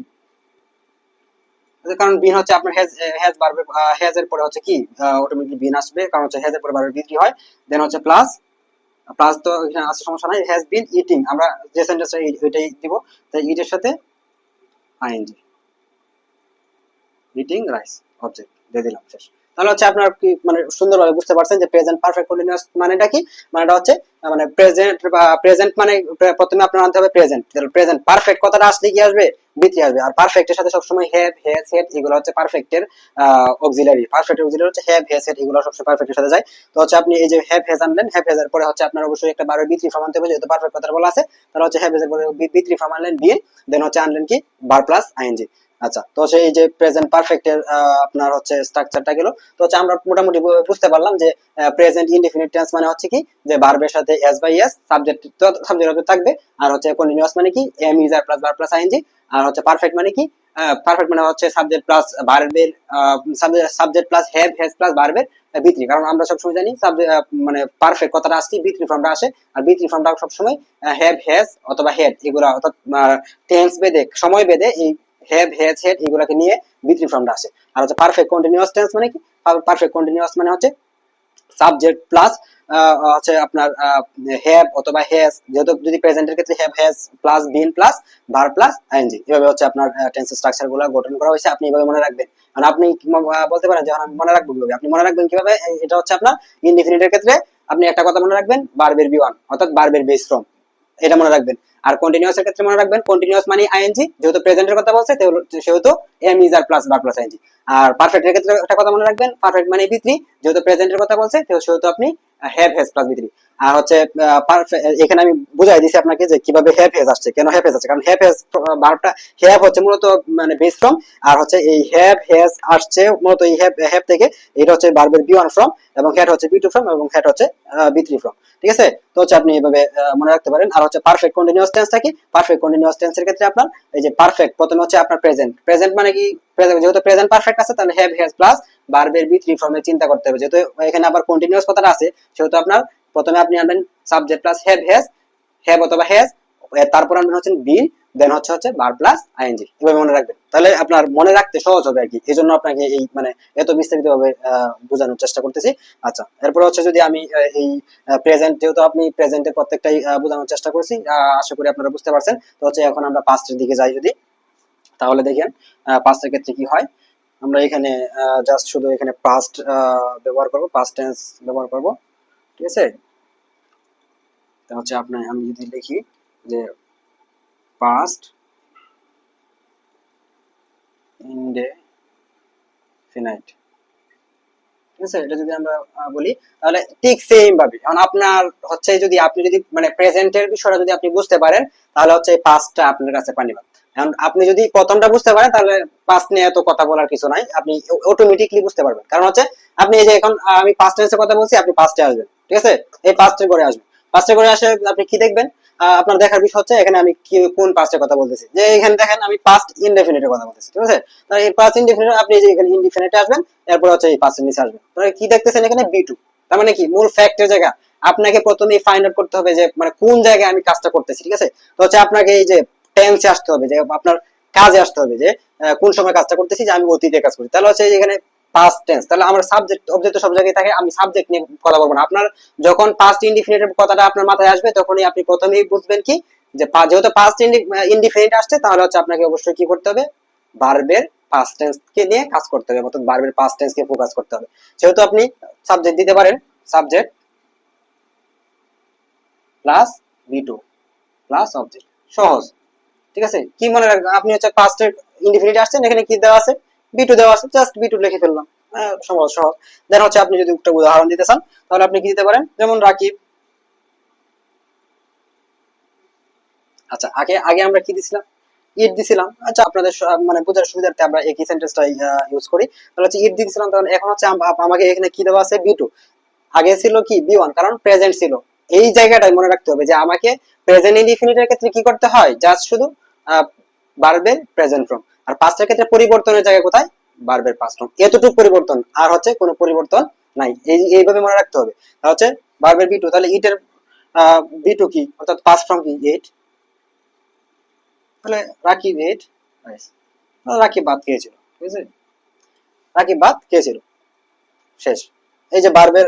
কারণ বিন হচ্ছে আপনার হ্যাজ হ্যাজ বারবে, হ্যাজ এর পরে হচ্ছে কি অটোমেটিক্যালি বিন আসবে, কারণ হচ্ছে হ্যাজ এর পরে বারবে বিক্রি হয়। দেন হচ্ছে প্লাস, প্লাস তো এখানে আছে সমস্যা নাই, হ্যাজ বিন ইটিং, আমরা যে সেন্টেন্সটা ওইটাই দিব, তাই ইট এর সাথে আইএনজি, ইটিং রাইস, অবজেক্ট দিয়ে দিলাম, শেষ। তাহলে হচ্ছে আপনার কি মানে সুন্দরভাবে বুঝতে পারছেন যে প্রেজেন্ট পারফেক্ট কন্টিনিউয়াস মানেটা কি, মানেটা হচ্ছে মানে প্রেজেন্ট বা প্রেজেন্ট মানে প্রথমে আপনার আনতে হবে প্রেজেন্ট, তাহলে প্রেজেন্ট পারফেক্ট কথাটা আসলে কি আসবে বিথি আসবে। আর পারফেক্টের সাথে সবসময় হ্যাভ হ্যাজ হ্যাড এগুলো হচ্ছে পারফেক্টের অক্সিলারি, পারফেক্ট অক্সিলারি হচ্ছে হ্যাভ হ্যাজ হ্যাড, এগুলো সবসময় পারফেক্টের সাথে যায়। তো হচ্ছে আপনি এই যে হ্যাভ হ্যাজ আনলেন, হ্যাভ হ্যাজ এর পরে হচ্ছে আপনার অবশ্যই একটা বারবার বিথি ফর্ম আনতে হবে, যেহেতু পারফেক্ট কথা বলা আছে। তাহলে হচ্ছে হ্যাভ হ্যাজ এর পরে বিথি ফর্ম আনলেন বিন, দেন হচ্ছে আনলেন কি বার প্লাস আইএনজি। আচ্ছা, তো সেই যে প্রেজেন্ট পারফেক্টের আপনার হচ্ছে স্ট্রাকচারটা গেল। তো হচ্ছে আমরা মোটামুটি বুঝতে পারলাম যে প্রেজেন্ট ইনডিফিনিট টেন্স মানে হচ্ছে কি, যে ভার্বের সাথে S by S subject subject থাকবে, আর হচ্ছে কন্টিনিউয়াস মানে কি am is are plus verb plus ING, আর হচ্ছে পারফেক্ট মানে কি, পারফেক্ট মানে হচ্ছে সাবজেক্ট প্লাস ভার্বের subject plus have has plus ভার্বের বি3, কারণ আমরা সবসময় জানি মানে পারফেক্ট কথাটা আসছে বি3 ফর্মটা আসে, আর বি3 ফর্মটা সবসময় হ্যাভ হ্যাজ অথবা হেড এগুলা, অর্থাৎ টেন্স বেদে সময় বেদে এই হ্যাভ হ্যাজ হেড এগুলাকে নিয়ে বি3 ফর্মটা আসে। আর হচ্ছে পারফেক্ট কন্টিনিউয়াস টেন্স মানে কি, পারফেক্ট কন্টিনিউয়াস মানে হচ্ছে সাবজেক্ট প্লাস হচ্ছে আপনার হ্যাভ অথবা হ্যাজ, যেহেতু যদি প্রেজেন্টের ক্ষেত্রে have has plus been plus verb plus ING, এভাবে হচ্ছে আপনার টেন্স স্ট্রাকচার গুলো গঠন করা হয়েছে। আপনি এভাবে মনে রাখবেন। আর আপনি বলতে পারেন যে আমি মনে রাখবো কিভাবে, আপনি মনে রাখবেন কিভাবে, এটা হচ্ছে আপনার ইনডিফিনিটের ক্ষেত্রে আপনি একটা কথা মনে রাখবেন, ভার্বের বি1 অর্থাৎ ভার্বের বেস ফর্ম, এটা মনে রাখবেন। আর কন্টিনিউয়াস এর ক্ষেত্রে মনে রাখবেন কন্টিনিউয়াস মানে আইএনজি, যেহেতু প্রেজেন্টের কথা বলছে সেহেতু am is are plus verb plus ING. আর পারফেক্টের ক্ষেত্রে একটা কথা মনে রাখবেন, পারফেক্ট মানে বি3, যেহেতু প্রেজেন্টের কথা বলছে সেহেতু আপনি হ্যাভ হ্যাজ প্লাস বি3। আর হচ্ছে এখানে আমি বুঝাই দিছি আপনাকে যে কিভাবে হ্যাভ হ্যাজ আসছে, কেন হ্যাভ হ্যাজ আসছে, কারণ হ্যাভ হ্যাজ ভার্বটা, হ্যাভ হচ্ছে মূলত মানে বেস ফর্ম, আর হচ্ছে এই হ্যাভ হ্যাজ আসছে মূলত এই হ্যাভ থেকে, এটা হচ্ছে ভার্বের বি1 ফর্ম, এবং হ্যাড হচ্ছে বি2 ফর্ম, এবং হ্যাড হচ্ছে বি3 ফর্ম। ঠিক আছে, তো হচ্ছে আপনি এইভাবে মনে রাখতে পারেন। আর হচ্ছে পারফেক্ট কন্টিনিউয়াস টেন্সটা কি, পারফেক্ট কন্টিনিউয়াস টেন্সের ক্ষেত্রে আপনার এই যে পারফেক্ট প্রথমে হচ্ছে আপনার প্রেজেন্ট, প্রেজেন্ট মানে কি, যেহেতু প্রেজেন্ট পারফেক্ট আছে তাহলে হ্যাভ হ্যাজ প্লাস ভার্বের বি3 ফর্মে চিন্তা করতে হবে, যেহেতু এখানে আবার কন্টিনিউয়াস কথাটা আছে সেহেতু আপনার প্রথমে আপনি আনবেন subject plus have has, have অথবা হ্যাজ, তারপর আনবেন হচ্ছে বিন, দেন হচ্ছে ভার্ব প্লাস আইএনজি, এভাবে মনে রাখবেন, তাহলে আপনার মনে রাখতে সহজ হবে আর কি। এই জন্য আপনাকে এই মানে এত বিস্তারিত ভাবে বোঝানোর চেষ্টা করতেছি। আচ্ছা, এরপর হচ্ছে যদি আমি এই প্রেজেন্ট, যেহেতু আপনি প্রেজেন্টের প্রত্যেকটাই বোঝানোর চেষ্টা করছি, আশা করি আপনারা বুঝতে পারছেন। তো হচ্ছে এখন আমরা পাস্টের দিকে যাই যদি, তাহলে দেখেন পাস্টের ক্ষেত্রে কি হয়। আমরা এখানে জাস্ট শুধু এখানে পাস্ট ব্যবহার করব, পাস্ট টেন্স ব্যবহার করব। ঠিক আছে, তা হচ্ছে আপনার আমি যদি লিখি যে পাস্ট ইনডেফিনাইট, ঠিক আছে, এটা যদি আমরা বলি তাহলে ঠিক সেম ভাবে, এখন আপনার হচ্ছে যদি আপনি যদি মানে প্রেজেন্টের বিষয়টা যদি আপনি বুঝতে পারেন তাহলে হচ্ছে পাস্টটা আপনার কাছে পানি ভাত। এখন আপনি যদি প্রথমটা বুঝতে পারেন তাহলে পাস্ট নিয়ে এত কথা বলার কিছু নাই, আপনি অটোমেটিকলি বুঝতে পারবেন। কারণ হচ্ছে আপনি এই যে এখন আমি পাস্ট টেন্সের কথা বলছি, আপনি পাস্টে আসবেন, ঠিক আছে, এই পাস্টের করে আসবেন, পাস্টের করে আসে আপনি কি দেখবেন, আপনার দেখার বিষয় হচ্ছে এখানে আমি কি কোন পাস্টের কথা বলতেছি, যে এখানে দেখেন আমি পাস্ট ইনডেফিনিটের কথা বলতেছি, ঠিক আছে। তাহলে এই পাস্ট ইনডেফিনিট আপনি যে এখানে ইনডেফিনিটে আসবেন, এরপর হচ্ছে এই পাস্টের নিচে আসবেন, তাহলে কি দেখতেছেন এখানে বি2, তার মানে কি মূল ফ্যাক্টের জায়গা আপনাকে প্রথমেই ফাইন্ড আউট করতে হবে যে মানে কোন জায়গায় আমি কাজটা করতেছি, ঠিক আছে। তো হচ্ছে আপনাকে এই যে টেন্সে আসতে হবে, যে আপনার কাজে আসতে হবে, যে কোন সময় কাজটা করতেছি, যে আমি অতীতে কাজ করি, তাহলে হচ্ছে এখানে পাস্ট টেন্স, তাহলে আমার সাবজেক্ট অবজেক্ট সব জায়গায় থাকে, আমি সাবজেক্ট নিয়ে কথা বলবো না। আপনার যখন পাস্ট ইনডিফিনিটের কথাটা আপনার মাথায় আসবে তখনই আপনি প্রথমেই বুঝবেন কি, যে যেহেতু পাস্ট ইনডিফিনিট আসছে তাহলে হচ্ছে আপনাকে অবশ্যই কি করতে হবে, ভার্বের পাস্ট টেন্স কে নিয়ে কাজ করতে হবে, অর্থাৎ ভার্বের পাস্ট টেন্স কে ফোকাস করতে হবে। যেহেতু আপনি সাবজেক্ট দিতে পারেন, subject plus B2 plus object, সহজ। ঠিক আছে, কি মনে রাখবেন, আপনি হচ্ছে পাস্টের ইনডিফিনিট আসছেন, এখানে কি দেওয়া আছে, বি2 দেওয়া আছে, জাস্ট বি2 লিখে ফেললাম, সহজ সহজ। দেন হচ্ছে আপনি যদি একটা উদাহরণ দিতে চান তাহলে আপনি কি দিতে পারেন, যেমন রাকিব। আচ্ছা, আগে আগে আমরা কি দিছিলাম, ইট দিছিলাম। আচ্ছা, আপনাদের মানে বোঝার সুবিধার্থে আমরা একই সেন্টেন্সটাই ইউজ করি। তাহলে হচ্ছে ইট দিছিলাম, তাহলে এখন হচ্ছে আমাকে এখানে কি দেওয়া আছে, বি2, আগে ছিল কি বি1, কারণ প্রেজেন্ট ছিল। এই জায়গাটাই মনে রাখতে হবে যে আমাকে প্রেজেন্ট ইনডিফিনিটের ক্ষেত্রে কি করতে হয়, জাস্ট শুধু ভার্বের প্রেজেন্ট ফর্ম, আর পাস্টের ক্ষেত্রে পরিবর্তনের জায়গা কোথায়, ভার্বের পাস্ট ফর্ম, এতটুকু পরিবর্তন, আর হচ্ছে কোনো পরিবর্তন নাই, এইভাবে মনে রাখতে হবে। তাহলে হচ্ছে ভার্বের বি2, তাহলে ইটের বি2 কি, অর্থাৎ পাস্ট ফর্ম কি, ইট, তাহলে রাকিব ইট, রাকিব ভাত খেয়েছিল, ঠিক আছে, রাকিব ভাত খেয়েছিল, শেষ। এই যে ভার্বের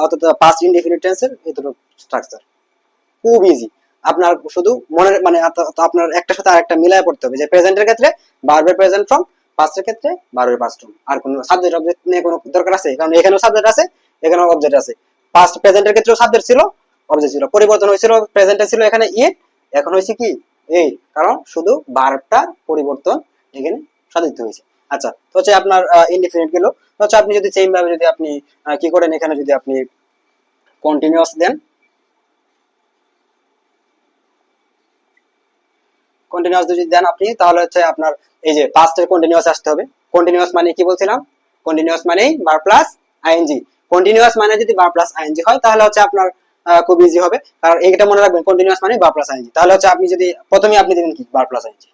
অর্থাৎ পাস্ট ইনডিফিনিট টেন্সের এতটুকু স্ট্রাকচার, খুব ইজি। আপনার শুধু মনে মানে আপনার একটা সাথে আরেকটা মিলায় পড়তে হবে, যে প্রেজেন্টের ক্ষেত্রে ভার্বের প্রেজেন্ট ফর্ম, পাস্টের ক্ষেত্রে ভার্বের পাস্ট ফর্ম, আর কোনো সাবজেক্ট অবজেক্ট নিয়ে কোনো দরকার আছে, কারণ এখানেও সাবজেক্ট আছে এখানেও অবজেক্ট আছে। পাস্ট প্রেজেন্টের ক্ষেত্রেও সাবজেক্ট ছিল অবজেক্ট ছিল, পরিবর্তন হয়েছিল, প্রেজেন্টে ছিল এখানে ইট, এখন হয়েছে কি এই, কারণ শুধু ভার্বটার পরিবর্তন এখানে সাধিত হয়েছে। আচ্ছা, তো হচ্ছে আপনার ইনডিফিনিট গেল। তো হচ্ছে আপনি যদি সেম ভাবে যদি আপনি কি করেন, এখানে যদি আপনি কন্টিনিউয়াস দেন, কন্টিনিউয়াস যদি দেন আপনি তাহলে হচ্ছে আপনার এই যে পাস্টের কন্টিনিউয়াস আসতে হবে। কন্টিনিউয়াস মানে কি বলছিলাম, কন্টিনিউয়াস মানে ভার্ব প্লাস আইএনজি। কন্টিনিউয়াস মানে যদি ভার্ব প্লাস আইএনজি হয় তাহলে হচ্ছে আপনার খুব ইজি হবে, কারণ এইটা মনে রাখবেন কন্টিনিউয়াস মানে ভার্ব প্লাস আইএনজি। তাহলে হচ্ছে আপনি যদি প্রথমে আপনি দিবেন কি ভার্ব প্লাস আইএনজি,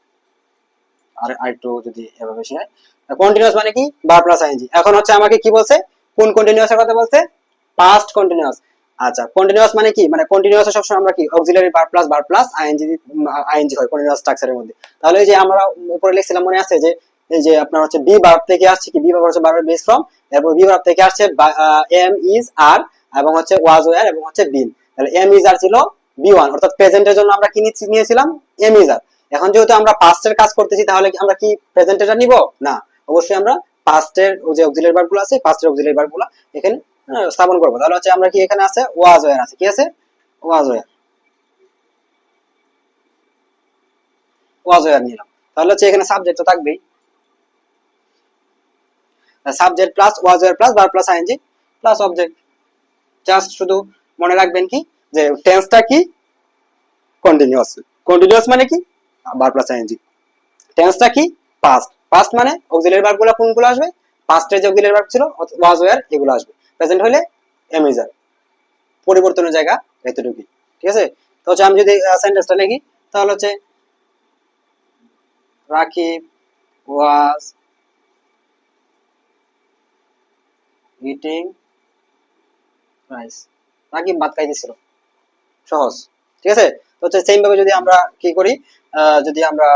আর আরেকটু যদি এভাবে বেশি হয়, কন্টিনিউয়াস মানে কি ভার্ব প্লাস আইএনজি। এখন হচ্ছে আমাকে কি বলছে, কোন কন্টিনিউয়াসের কথা বলছে, পাস্ট কন্টিনিউয়াস। আচ্ছা কন্টিনিউয়াস মানে কি, মানে কন্টিনিউয়াস সবসময় আমরা কি auxiliary verb plus ING, ING হয় কন্টিনিউয়াস স্ট্রাকচারের মধ্যে। তাহলে এই যে আমরা উপরে লিখছিলাম মনে আছে যে এই যে আপনার হচ্ছে বি ভার্ব থেকে আসছে কি, বি ভার্ব হচ্ছে ভার্বের বেস ফর্ম, এরপর বি ভার্ব থেকে আসছে এম ইজ আর এবং হচ্ছে ওয়াজ ওয়্যার এবং হচ্ছে বিন। তাহলে এম ইজ আর ছিল বি1, অর্থাৎ প্রেজেন্টের জন্য আমরা কি নিয়েছিলাম, এম ইজ আর। এখন যেহেতু আমরা পাস্টের কাজ করতেছি তাহলে আমরা কি প্রেজেন্টেটা নিব না, অবশ্যই আমরা পাস্টের যে অক্সিলারি ভার্বগুলো আছে, পাস্টের অক্সিলারি ভার্বগুলো এখানে স্থাপন করব। তাহলে হচ্ছে আমরা কি এখানে আছে ওয়াজ ওয়্যার আছে, কি আছে ওয়াজ ওয়্যার, ওয়াজ ওয়্যার নিলাম। তাহলে হচ্ছে এখানে সাবজেক্ট তো থাকবেই, subject plus was were plus verb plus ING plus object. Just শুধু মনে রাখবেন কি যে টেন্সটা কি কন্টিনিউয়াস, কন্টিনিউয়াস মানে কি ভার্ব প্লাস আইএনজি, টেন্সটা কি পাস্ট, পাস্ট মানে অক্সিলারি ভার্বগুলো কোনগুলো আসবে, পাস্টের যে অক্সিলারি ভার্ব ছিল ওয়াজ ওয়্যার এগুলো আসবে, প্রেজেন্ট হলে এম ইজ আর, পরিবর্তনের জায়গা এতটুকুই, ঠিক আছে। তো হচ্ছে আমি যদি সেন্টেন্সটা লিখি তাহলে হচ্ছে Rakib was eating rice, Rakib ভাত খাইতেছিল, সহজ, ঠিক আছে। তো হচ্ছে সেম ভাবে যদি আমরা কি করি, যদি আমরা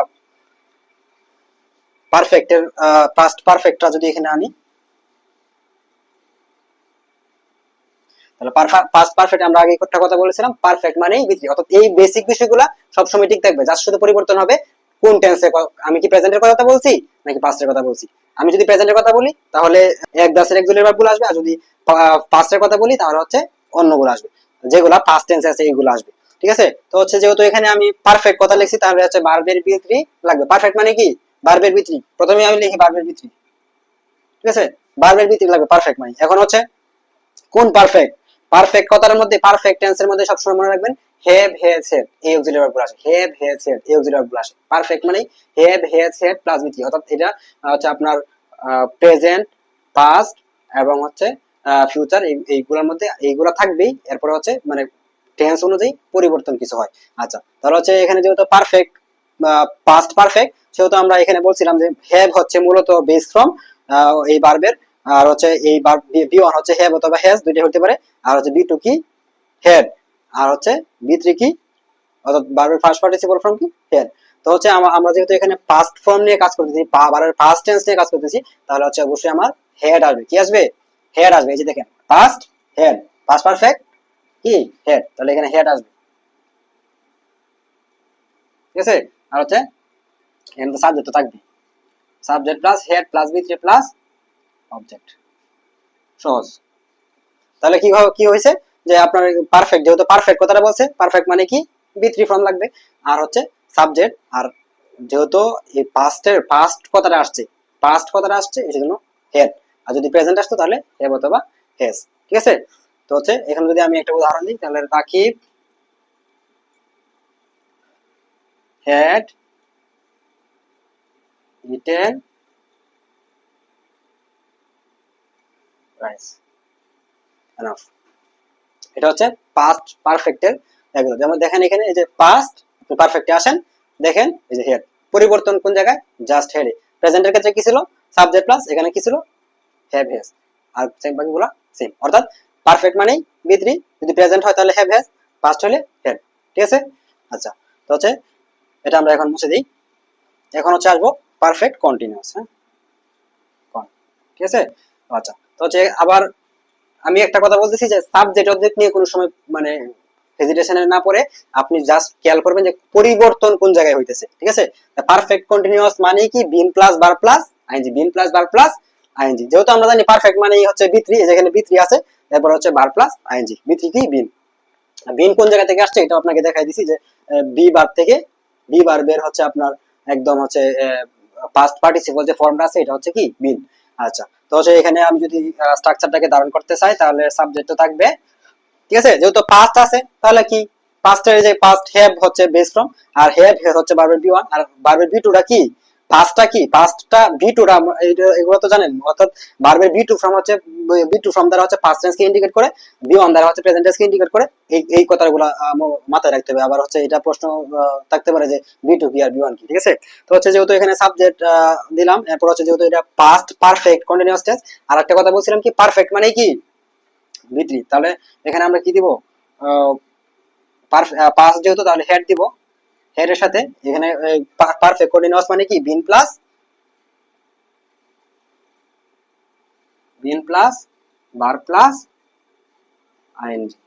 পারফেক্টের পাস্ট পারফেক্টটা যদি এখানে আনি, তাহলে পাস্ট পারফেক্ট আমরা আগে একটা কথা বলেছিলাম, পারফেক্ট মানেই ভিত্তি, অর্থাৎ এই বেসিক বিষয়গুলো সবসময় ঠিক থাকবে, জাস্ট শুধু পরিবর্তন হবে কোন টেন্সে, আমি কি প্রেজেন্টের কথা বলছি নাকি পাস্টের কথা বলছি। আমি যদি প্রেজেন্টের কথা বলি তাহলে এক দাসের একজনের ভার্বগুলো আসবে, আর যদি পাস্টের কথা বলি তাহলে হচ্ছে অন্যগুলো আসবে, যেগুলা পাস্ট টেন্সে আছে এইগুলো আসবে, ঠিক আছে। তো হচ্ছে যেহেতু এখানে আমি পারফেক্ট কথা লিখছি তাহলে হচ্ছে ভার্বের ভিত্তি লাগবে। পারফেক্ট মানে কি ভার্বের ভিত্তি, প্রথমে আমি লিখি ভার্বের ভিত্তি, ঠিক আছে, ভার্বের ভিত্তি লাগবে পারফেক্ট মানে। এখন হচ্ছে কোন পারফেক্ট, পারফেক্ট কথার মধ্যে পারফেক্ট টেন্সের মধ্যে সবসময় মনে রাখবেন হ্যাভ হ্যাজ হ্যাড এই অক্সিলারি ভার্বগুলো আসে, হ্যাভ হ্যাজ হ্যাড এই অক্সিলারি ভার্বগুলো আসে। পারফেক্ট মানে হ্যাভ হ্যাজ হ্যাড প্লাস ভিত্তি, অর্থাৎ এটা হচ্ছে আপনার প্রেজেন্ট, পাস্ট এবং হচ্ছে ফিউচার, এইগুলোর মধ্যে এইগুলো থাকবেই, এরপরে হচ্ছে মানে টেন্স অনুযায়ী পরিবর্তন কিছু হয়। আচ্ছা তাহলে হচ্ছে এখানে যেহেতু পারফেক্ট পাস্ট পারফেক্ট, সেহেতু আমরা এখানে বলছিলাম যে হ্যাভ হচ্ছে মূলত বেস ফ্রম এই ভার্বের, আর হচ্ছে এই ভার্ব বি1 হচ্ছে হ্যাভ অথবা হ্যাজ দুইটা হতে পারে, আর হচ্ছে বি2 কি হ্যাড, আর হচ্ছে বি3 কি, অর্থাৎ ভার্বের ফার্স্ট পার্টিসিপল ফর্ম কি হ্যাড। তো হচ্ছে আমরা যেহেতু এখানে পাস্ট ফর্ম নিয়ে কাজ করতেছি, ভার্বের পাস্ট টেন্স নিয়ে কাজ করতেছি, তাহলে হচ্ছে অবশ্যই আমার হ্যাড আসবে, কি আসবে হ্যাড আসবে। এই যে দেখেন পাস্ট হ্যাড, পাস্ট পারফেক্ট কি হ্যাড, তাহলে এখানে হ্যাড আসবে, ঠিক আছে। আর হচ্ছে এখানে তো সাবজেক্ট তো থাকবে, সাবজেক্ট প্লাস হেড প্লাস বি3 প্লাস অবজেক্ট, সহজ। তাহলে কি হয়েছে যে আপনার পারফেক্ট, যেহেতু পারফেক্ট কথাটা বলছে, পারফেক্ট মানে কি বি3 ফর্ম লাগবে, আর হচ্ছে সাবজেক্ট, আর যেহেতু এই পাস্ট কথাটা আসছে, পাস্ট কথাটা আসছে এই জন্য হেড, আর যদি প্রেজেন্ট আসতো তাহলে হ্যাভ অথবা হ্যাজ, ঠিক আছে। তো হচ্ছে এখানে যদি আমি একটা উদাহরণ দিই তাহলে Rakib had eaten rice, enough. এটা হচ্ছে পাস্ট পারফেক্টের এগুলো, যেমন দেখেন এখানে এই যে পাস্ট পারফেক্টে আসেন, দেখেন এই যে হেড, পরিবর্তন কোন জায়গায় জাস্ট হেডে। প্রেজেন্টের ক্ষেত্রে কি ছিল সাবজেক্ট প্লাস, এখানে কি ছিল হ্যাভ হ্যাজ, আর সেম বাকিগুলো সেম, অর্থাৎ পারফেক্ট মানেই বি3, যদি প্রেজেন্ট হয় তাহলে হ্যাভ হ্যাজ, পাস্ট হলে হেড, ঠিক আছে। আচ্ছা তো হচ্ছে এটা আমরা এখন মুছে দিই। এখন হচ্ছে আসবো পারফেক্ট কন্টিনিউয়াস, হ্যাঁ ঠিক আছে। আচ্ছা তো হচ্ছে আবার আমি একটা কথা বলতেছি যে সাবজেক্ট অবজেক্ট নিয়ে কোনো সময় মানে হেজিটেশনে না পড়ে আপনি জাস্ট খেয়াল করবেন যে পরিবর্তন কোন জায়গায় হইতেছে, ঠিক আছে। পারফেক্ট কন্টিনিউয়াস মানে কি বিন প্লাস বার প্লাস আইএনজি, বিন প্লাস বার প্লাস আইএনজি। যেহেতু আমরা জানি পারফেক্ট মানেই হচ্ছে বি3, যেখানে বি3 আছে, তারপর হচ্ছে বার প্লাস আইএনজি, বি3 কি বিন। বিন কোন জায়গা থেকে আসছে এটা আপনাকে দেখাই দিছি যে বি বার থেকে, বি বার বের হচ্ছে আপনার একদম হচ্ছে পাস্ট পার্টিসিপল যে ফর্মটা আছে এটা হচ্ছে কি বিন। আচ্ছা তো হচ্ছে এখানে আমি যদি স্ট্রাকচারটাকে ধারণ করতে চাই তাহলে সাবজেক্ট থাকবে, ঠিক আছে। যেহেতু পাস্ট আছে তাহলে কি পাস্টের যে পাস্ট হ্যাভ হচ্ছে বেস ফ্রম, আর হ্যাভ হচ্ছে ভার্বের বি ওয়ান, আর ভার্বের বি টু টা কি, পাস্টটা কি, পাস্টটা বি টু টা, এগুলো তো জানেন। অর্থাৎ ভার্বের বি টু ফ্রম হচ্ছে, বি টু ফ্রম দ্বারা হচ্ছে পাস্ট টেন্স কে ইন্ডিকেট করে, বি ওয়ান দ্বারা হচ্ছে প্রেজেন্ট টেন্স কে ইন্ডিকেট করে। এই কথাগুলো মাথায় রাখতে হবে। আবার হচ্ছে এটা প্রশ্ন থাকতে পারে যে বি টু কি আর বি ওয়ান কি, ঠিক আছে। তো হচ্ছে যেহেতু এখানে সাবজেক্ট দিলাম, এরপর হচ্ছে যেহেতু এটা পাস্ট পারফেক্ট কন্টিনিউয়াস টেন্স, আর একটা কথা বলছিলাম কি পারফেক্ট মানে কি বি3, তাহলে এখানে আমরা কি দিব, পাস্ট যেহেতু তাহলে হেড দিব, হেড এর সাথে এখানে পারফেক্ট কন্টিনিউয়াস মানে কি বিন প্লাস বার প্লাস আইএনজি,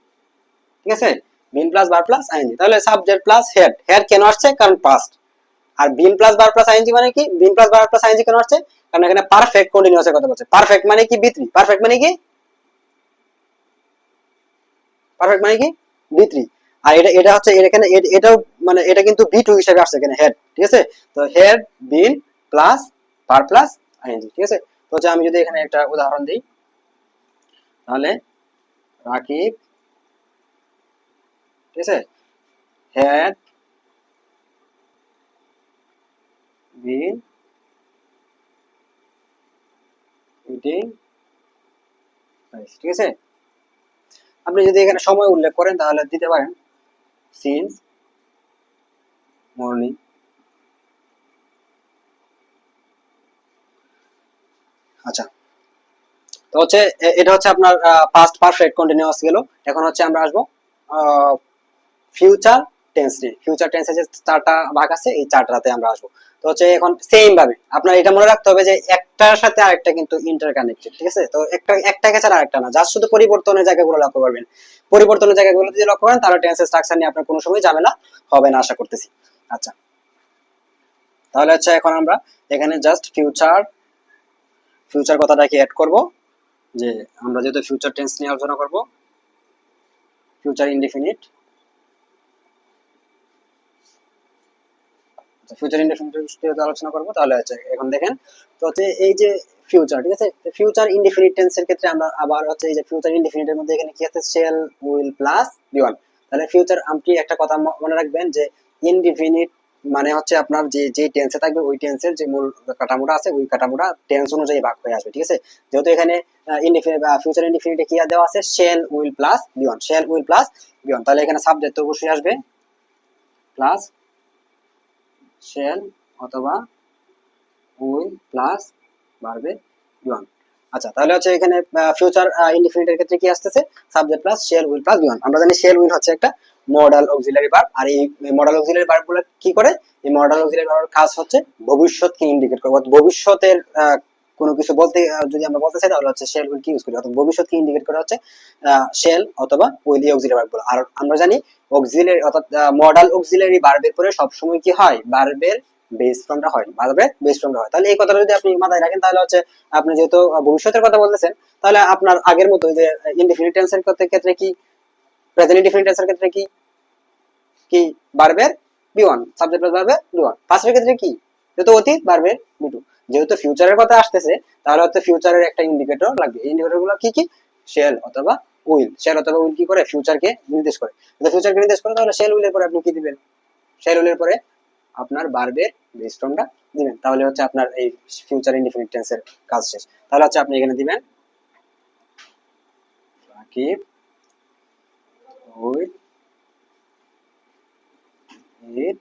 ঠিক আছে। বিন প্লাস বার প্লাস আইএনজি, তাহলে সাবজেক্ট প্লাস হেড, হেড কেন আসছে কারণ পাস্ট। আর বিন প্লাস বার প্লাস আইএনজি মানে কি, বিন প্লাস বার প্লাস আইএনজি কেন আসছে কারণ এখানে পারফেক্ট কন্টিনিউয়াস এর কথা বলছে। পারফেক্ট মানে কি বি3, পারফেক্ট মানে কি, পারফেক্ট মানে কি বি3। আর এটা এটা হচ্ছে এখানে এটাও মানে এটা কিন্তু বি2 হিসেবে আসছে এখানে হেড, ঠিক আছে। তো হেড বিন প্লাস বার প্লাস আইএনজি, ঠিক আছে। তো হচ্ছে আমি যদি এখানে একটা উদাহরণ দিই, তাহলে রাকিব, ঠিক আছে, হ্যাড বিন ইটিং রাইস, ঠিক আছে। আপনি যদি এখানে সময় উল্লেখ করেন তাহলে দিতে পারেন সিন্স মর্নিং। আচ্ছা, তো হচ্ছে এটা হচ্ছে আপনার পাস্ট পারফেক্ট কন্টিনিউয়াস গেল। এখন হচ্ছে আমরা আসবো ফিউচার টেন্স নিয়ে। ফিউচার টেন্সের যে চারটা ভাগ আছে এই চারটাতে আমরা আসবো। তো হচ্ছে এখন সেম ভাবে আপনার এটা মনে রাখতে হবে যে একটার সাথে আরেকটা কিন্তু ইন্টারকানেক্টেড, ঠিক আছে। তো একটাকে ছাড়া আরেকটা না, জাস্ট শুধু পরিবর্তনের জায়গাগুলো লক্ষ্য করবেন। পরিবর্তনের জায়গাগুলো যদি লক্ষ্য করেন তাহলে টেন্সের স্ট্রাকচার নিয়ে আপনার কোনো সময় ঝামেলা হবে না আশা করতেছি। আচ্ছা, তাহলে হচ্ছে এখন আমরা এখানে জাস্ট ফিউচার কথাটাকে অ্যাড করব, যে আমরা যেহেতু ফিউচার টেন্স নিয়ে আলোচনা করব, ফিউচার ইনডিফিনিট, ফিউচার ইনডিফিনিট আলোচনা করবো। তাহলে হচ্ছে এখন দেখেন, তো হচ্ছে এই যে ফিউচার, ঠিক আছে, ফিউচার ইনডিফিনিট টেন্সের ক্ষেত্রে আমরা আবার হচ্ছে এই যে ফিউচার ইনডিফিনিটের মধ্যে এখানে কি আছে, shall will plus V one. তাহলে ফিউচার, আপনি একটা কথা মনে রাখবেন যে ইনডিফিনিট মানে হচ্ছে আপনার যে যে টেন্সে থাকবে ওই টেন্সের যে মূল কাঠামোটা আছে ওই কাঠামোটা টেন্স অনুযায়ী ভাগ হয়ে আসবে, ঠিক আছে। যেহেতু এখানে ইনডিফিনিট বা ফিউচার ইনডিফিনিটে কি দেওয়া আছে, shall will plus V one, shall will plus V one, তাহলে এখানে সাবজেক্ট তো অবশ্যই আসবে প্লাস শেল অথবা উইল প্লাস ভার্বে বি ওয়ান। আচ্ছা, তাহলে হচ্ছে এখানে ফিউচার ইনডিফিনিটের ক্ষেত্রে কি আসতেছে, subject plus shall will plus V one. আমরা জানি শেল উইল হচ্ছে একটা মডাল অক্সিলারি ভার্ব, আর এই মডাল অক্সিলারি ভার্ব গুলো কি করে, এই মডাল অক্সিলারি ভার্বের কাজ হচ্ছে ভবিষ্যৎকে ইন্ডিকেট করে। ভবিষ্যতের কোনো কিছু বলতে যদি আমরা বলতে চাই তাহলে হচ্ছে শেল উইল কি ইউজ করি, অর্থাৎ ভবিষ্যৎকে ইন্ডিকেট করে হচ্ছে শেল অথবা উইল এই অক্সিলারি ভার্ব গুলো। আর আমরা জানি অক্সিলারি অর্থাৎ মডাল অক্সিলারি ভার্বের পরে সবসময় কি হয়, ভার্বের বেস ফর্মটা হয়, ভার্বের বেস ফর্মটা হয়। তাহলে এই কথাটা যদি আপনি মাথায় রাখেন তাহলে হচ্ছে আপনি যেহেতু ভবিষ্যতের কথা বলতেছেন, তাহলে আপনার আগের মতো যে ইনডিফিনিট টেন্সের ক্ষেত্রে কি, প্রেজেন্ট ইনডিফিনিট টেন্সের ক্ষেত্রে কি কি ভার্বের বি ওয়ান, সাবজেক্ট প্লাস ভার্বের বি ওয়ান। পাস্টের ক্ষেত্রে কি, যেহেতু অতীত ভার্বের বি টু। যেহেতু ফিউচারের কথা আসতেছে তাহলে হচ্ছে ফিউচারের একটা ইন্ডিকেটর লাগবে। এই ইন্ডিকেটর গুলো কি কি, শেল অথবা উইল। শেল অথবা উইল কি করে, ফিউচারকে নির্দেশ করে। যদি ফিউচারকে নির্দেশ করে তাহলে শেল উইলের পরে আপনি কি দিবেন, শেল উইলের পরে আপনার ভার্বের বেস ফর্মটা দিবেন। তাহলে হচ্ছে আপনার এই ফিউচার ইনডিফিনিট টেন্সের কাজ শেষ। তাহলে হচ্ছে আপনি এখানে দিবেন রাকিব উইল ইট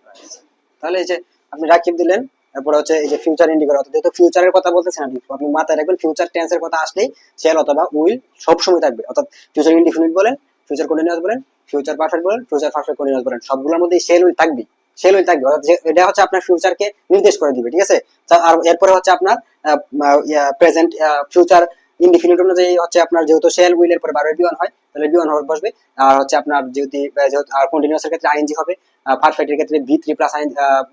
রাইস। তাহলে এই যে আপনি রাকিব দিলেন, তারপরে হচ্ছে এই যে ফিউচার ইন্ডিকেটর, অর্থাৎ যেহেতু ফিউচারের কথা বলতেছেন আপনি মাথায় রাখবেন ফিউচার টেন্সের কথা আসলেই শেল অথবা উইল সব সময় থাকবে। অর্থাৎ ফিউচার ইনডিফিনিট বলেন, ফিউচার কন্টিনিউয়াস বলেন, ফিউচার পারফেক্ট বলেন, ফিউচার পারফেক্ট কন্টিনিউয়াস বলেন, সবগুলোর মধ্যে শেল উইল থাকবে, শেল উইল থাকবে। অর্থাৎ এটা হচ্ছে আপনার ফিউচারকে নির্দেশ করে দিবে, ঠিক আছে। আর এরপরে হচ্ছে আপনার প্রেজেন্ট ফিউচার ইনডিফিনিট অনুযায়ী হচ্ছে আপনার যেহেতু শেল উইলের পরে ভার্ব বি ওয়ান হয় তাহলে বি ওয়ান বসবে। আর হচ্ছে আপনার যেহেতু আর কন্টিনিউয়াস এর ক্ষেত্রে আইএনজি হবে, পারফেক্ট এর ক্ষেত্রে V three plus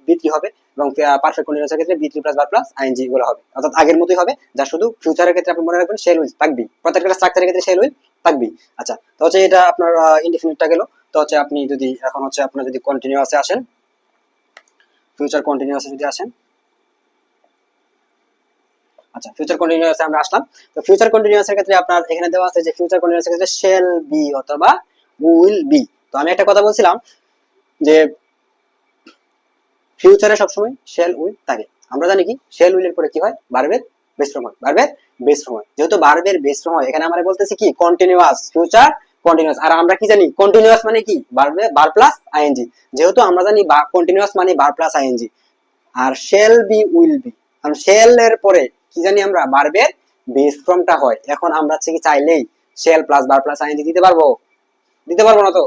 V three হবে, এবং পারফেক্ট কন্টিনিউয়াস এর ক্ষেত্রে V three plus verb plus ING গুলো হবে। অর্থাৎ আগের মতোই হবে, যা শুধু ফিউচারের ক্ষেত্রে আপনি মনে রাখবেন শেল উইল থাকবে, প্রত্যেকটা স্ট্রাকচারের ক্ষেত্রে শেল উইল থাকবে। আচ্ছা, তো হচ্ছে এটা আপনার ইনডিফিনিটটা গেল। তো হচ্ছে আপনি যদি এখন হচ্ছে আপনার যদি কন্টিনিউয়াসে আসেন, ফিউচার কন্টিনিউয়াসে যদি আসেন, আচ্ছা ফিউচার কন্টিনিউয়াসে আমরা আসলাম। তো ফিউচার কন্টিনিউয়াস এর ক্ষেত্রে আপনার এখানে দেওয়া আছে যে ফিউচার কন্টিনিউয়াস এর ক্ষেত্রে শেল বি অথবা উইল বি। তো আমি একটা কথা বলছিলাম যে ফিউচারে সবসময় শেল উইল থাকে। আমরা জানি কি শেল উইলের পরে কি হয়, ভার্বের বেস ফর্ম হয়, ভার্বের বেস ফর্ম হয়। যেহেতু ভার্বের বেস ফর্ম হয়, এখানে আমরা বলতেছি কি কন্টিনিউয়াস, ফিউচার কন্টিনিউয়াস। আর আমরা কি জানি কন্টিনিউয়াস মানে কি ভার্বে ভার্ব প্লাস আইএনজি। যেহেতু আমরা জানি কন্টিনিউয়াস মানে ভার্ব প্লাস আইএনজি, আর শেল বি উইল বি, কারণ শেল এর পরে কি জানি আমরা ভার্বের বেস ফর্মটা হয়। এখন আমরা হচ্ছে কি চাইলেই shall plus verb plus ING দিতে পারবো? দিতে পারবো না তো।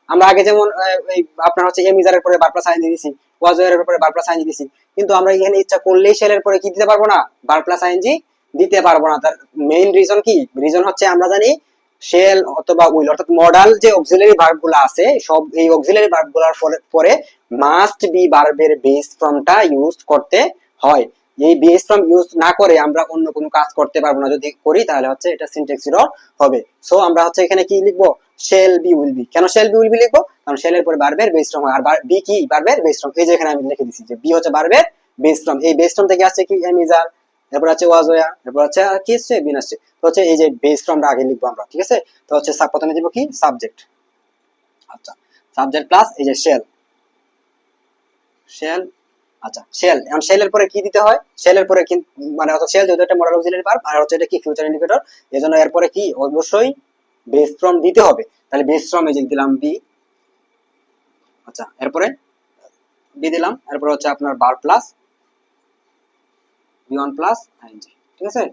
আমরা আগে যেমন এই আপনার হচ্ছে এমিজারের পরে ভার্ব প্লাস আইএনজি দিছি, ওয়াজয়ের পরে ভার্ব প্লাস আইএনজি দিছি, কিন্তু আমরা এখানে ইচ্ছা করলেই শেলের পরে কি দিতে পারবো না, ভার্ব প্লাস আইএনজি দিতে পারবো না। তার মেইন রিজন কি? রিজন হচ্ছে আমরা জানি শেল অথবা উইল অর্থাৎ মডাল যে অক্সিলারি ভার্ব গুলো আছে, সব এই অক্সিলারি ভার্ব গুলার পরে মাস্ট বি ভার্বের বেস ফর্মটা ইউজ করতে হয়। এই বেস ফর্ম ইউজ না করে আমরা অন্য কোনো কাজ করতে পারবো না। যদি করি তাহলে হচ্ছে এটা সিনট্যাক্স এরর হবে। সো আমরা হচ্ছে এখানে কি লিখবো, শেল বি উইল বি। কেন শেল বি উইল বি লিখবো? কারণ শেল এর পরে ভার্বের বেস ফর্ম হয়, আর বি কি ভার্বের বেস ফর্ম। এই যে এখানে আমি লিখে দিছি যে বি হচ্ছে ভার্বের বেস ফর্ম। এই বেস ফর্ম থেকে আসছে কি এমিজার, এরপর আছে ওয়াজয়া, এরপর হচ্ছে কি আসছে বিন আসছে। তো হচ্ছে এই যে বেস ফর্মটা আগে লিখবো আমরা, ঠিক আছে? তো হচ্ছে প্রথমে দিব কি সাবজেক্ট। আচ্ছা, সাবজেক্ট প্লাস এই যে শেল, শেল। আচ্ছা, শেল। এখন শেলের পরে কি দিতে হয়? শেলের পরে কি মানে অর্থাৎ শেল যেহেতু একটা মডেল অক্সিলারি ভার্ব আর হচ্ছে এটা কি ফিউচার ইন্ডিকেটর, এজন্য এরপরে কি অবশ্যই বেস ফর্ম দিতে হবে। তাহলে বেস ফর্ম এই যে দিলাম বি। আচ্ছা, এরপরে বি দিলাম, এরপরে হচ্ছে আপনার verb plus V one plus ING, ঠিক আছে?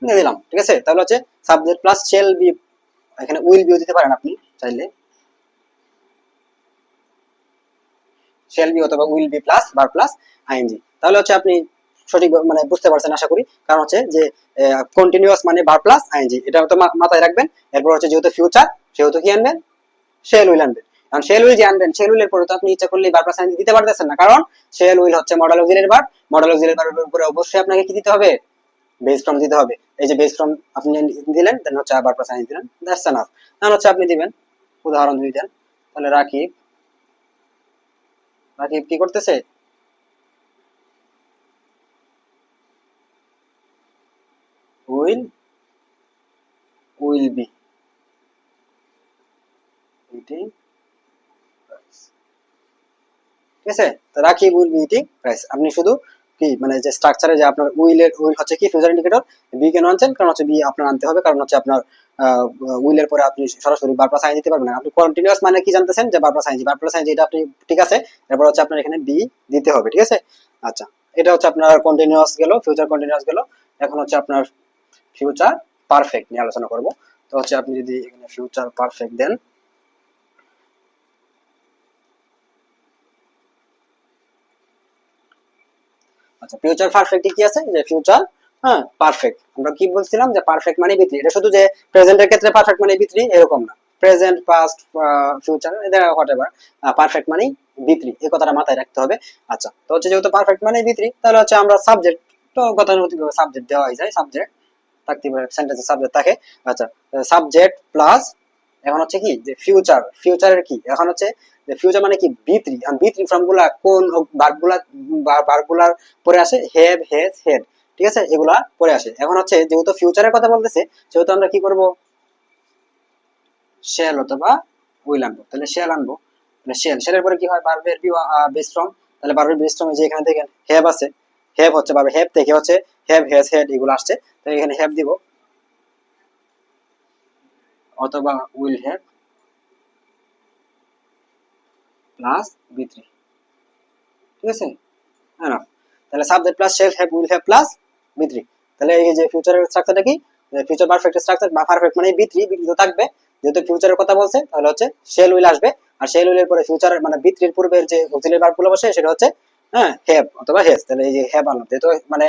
দিয়ে দিলাম, ঠিক আছে? তাহলে হচ্ছে সাবজেক্ট প্লাস শেল বি, এখানে উইল বিও দিতে পারেন আপনি চাইলে, শেল বি অথবা will be plus verb plus ING. তাহলে হচ্ছে আপনি সঠিক মানে বুঝতে পারছেন আশা করি। কারণ হচ্ছে যে কন্টিনিউয়াস মানে ভার্ব প্লাস আইএনজি, এটা তো মাথায় রাখবেন। এরপর হচ্ছে যেহেতু ফিউচার সেহেতু কি আনবেন, শেল উইল আনবেন। কারণ শেল উইল যে আনবেন, শেল উইলের পরে তো আপনি ইচ্ছা করলে ভার্ব প্লাস আইএনজি দিতে পারতেছেন না, কারণ শেল উইল হচ্ছে modal auxiliary verb. Modal auxiliary ভার্বের উপরে অবশ্যই আপনাকে কি দিতে হবে, বেস ফর্ম দিতে হবে। এই যে বেস ফর্ম আপনি দিলেন, দেন হচ্ছে ভার্ব প্লাস আইএনজি দিলেন, দ্যাটস এনাফ। তাহলে হচ্ছে আপনি দিবেন উদাহরণ যদি দেন, তাহলে রাকিব, রাকিব কি করতেছে, will will be eating rice, ঠিক আছে? তো Rakib will be eating rice. আপনি শুধু কি মানে যে স্ট্রাকচারে যে আপনার উইল হচ্ছে কি ফিউচার ইন্ডিকেটর, বি কেন আনছেন? কারণ হচ্ছে বি আপনার আনতে হবে, কারণ হচ্ছে আপনার উইলের পরে আপনি সরাসরি ভার্ব প্লাস আইএনজি দিতে পারবেন না। আপনি কন্টিনিউয়াস মানে কি জানতেছেন যে verb plus ING, verb plus ING এটা আপনি ঠিক আছে। এরপর হচ্ছে আপনার এখানে বি দিতে হবে, ঠিক আছে? আচ্ছা, এটা হচ্ছে আপনার কন্টিনিউয়াস গেল, ফিউচার কন্টিনিউয়াস গেল। এখন হচ্ছে আপনার ফিউচার পারফেক্ট নিয়ে আলোচনা করব। তো হচ্ছে আপনি যদি এখানে ফিউচার পারফেক্ট দেন, আচ্ছা ফিউচার পারফেক্ট কি আছে যে ফিউচার, হ্যাঁ পারফেক্ট। আমরা কি বলছিলাম যে পারফেক্ট মানে বি3, এটা শুধু যে প্রেজেন্টের ক্ষেত্রে পারফেক্ট মানে বি3 এরকম না, প্রেজেন্ট পাস্ট ফিউচার এটা হোয়াটএভার, পারফেক্ট মানে বি3, এই কথাটা মাথায় রাখতে হবে। আচ্ছা, তো হচ্ছে যেহেতু পারফেক্ট মানে বি3, তাহলে হচ্ছে আমরা সাবজেক্ট, তো গতানুগতিক সাবজেক্ট দেওয়া যায়, সাবজেক্ট থাকতে পারে, সেন্টেন্সে সাবজেক্ট থাকে। আচ্ছা, সাবজেক্ট প্লাস এখন হচ্ছে কি যে ফিউচার, ফিউচারের কি এখন হচ্ছে যে ফিউচার মানে কি বি3। আর বি3 ফর্ম গুলা কোন ভার্বগুলার পরে আসে, হ্যাভ হ্যাজ হ্যাড, ঠিক আছে? এগুলা পরে আসে। এখন হচ্ছে যেহেতু ফিউচারের কথা বলতেছে, সেহেতু আমরা কি করব, শেল অথবা উইল আনবো। তাহলে শেল আনবো, মানে শেলের পরে কি হয়, ভার্বের বেস ফর্ম। তাহলে ভার্বের বেস ফর্মে যে এখানে দেখেন হ্যাভ আছে, হ্যাভ হচ্ছে ভার্ব, হ্যাভ থেকে হচ্ছে হ্যাভ হ্যাজ হ্যাড এগুলো আসছে। তো এখানে হ্যাভ দিব অথবা উইল হ্যাভ প্লাস বি3, ঠিক আছে? এনাফ। তাহলে subject plus shall have will have plus বি3। তাহলে এই যে ফিউচারের স্ট্রাকচারটা কি, ফিউচার পারফেক্ট স্ট্রাকচার বা পারফেক্ট মানে বি3, বি3 তো থাকবে। যেহেতু ফিউচারের কথা বলছে, তাহলে হচ্ছে শেল উইল আসবে। আর শেল উইলের পরে ফিউচারের মানে বি3 এর পূর্বের যে অক্সিলারি ভার্বগুলো বসে সেটা হচ্ছে হ্যাঁ হ্যাভ অথবা হ্যাজ। তাহলে এই যে হ্যাভ আনলাম, যেহেতু মানে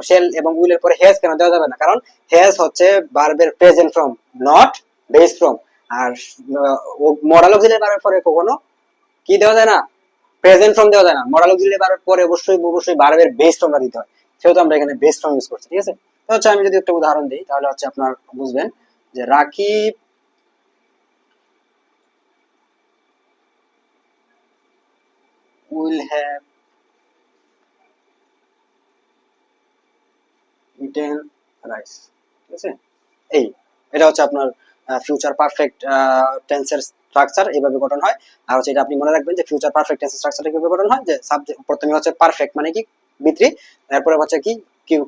শেল এবং উইলের পরে হ্যাজ কেন দেওয়া যাবে না, কারণ হ্যাজ হচ্ছে ভার্বের present form, not base form. আর মডাল অক্সিলারি ভার্বের পরে কখনো কি দেওয়া যায় না, প্রেজেন্ট ফর্ম দেওয়া যায় না। মডাল অক্সিলারি ভার্বের পরে অবশ্যই ভার্বের বেস ফর্মটা দিতে হয়, সেহেতু আমরা এখানে বেস ফর্ম ইউজ করছি, ঠিক আছে? তো হচ্ছে আমি যদি একটা উদাহরণ দিই, তাহলে হচ্ছে আপনার বুঝবেন যে Rakib will have eaten rice, ঠিক আছে? এই এটা হচ্ছে আপনার ফিউচার পারফেক্ট টেন্সের স্ট্রাকচার এইভাবে গঠন হয়। আর হচ্ছে এটা আপনি মনে রাখবেন যে ফিউচার পারফেক্ট টেন্সের স্ট্রাকচারটা কিভাবে গঠন হয়, যে সাবজেক্ট প্রথমে হচ্ছে পারফেক্ট মানে কি বি3, তারপরে হচ্ছে কি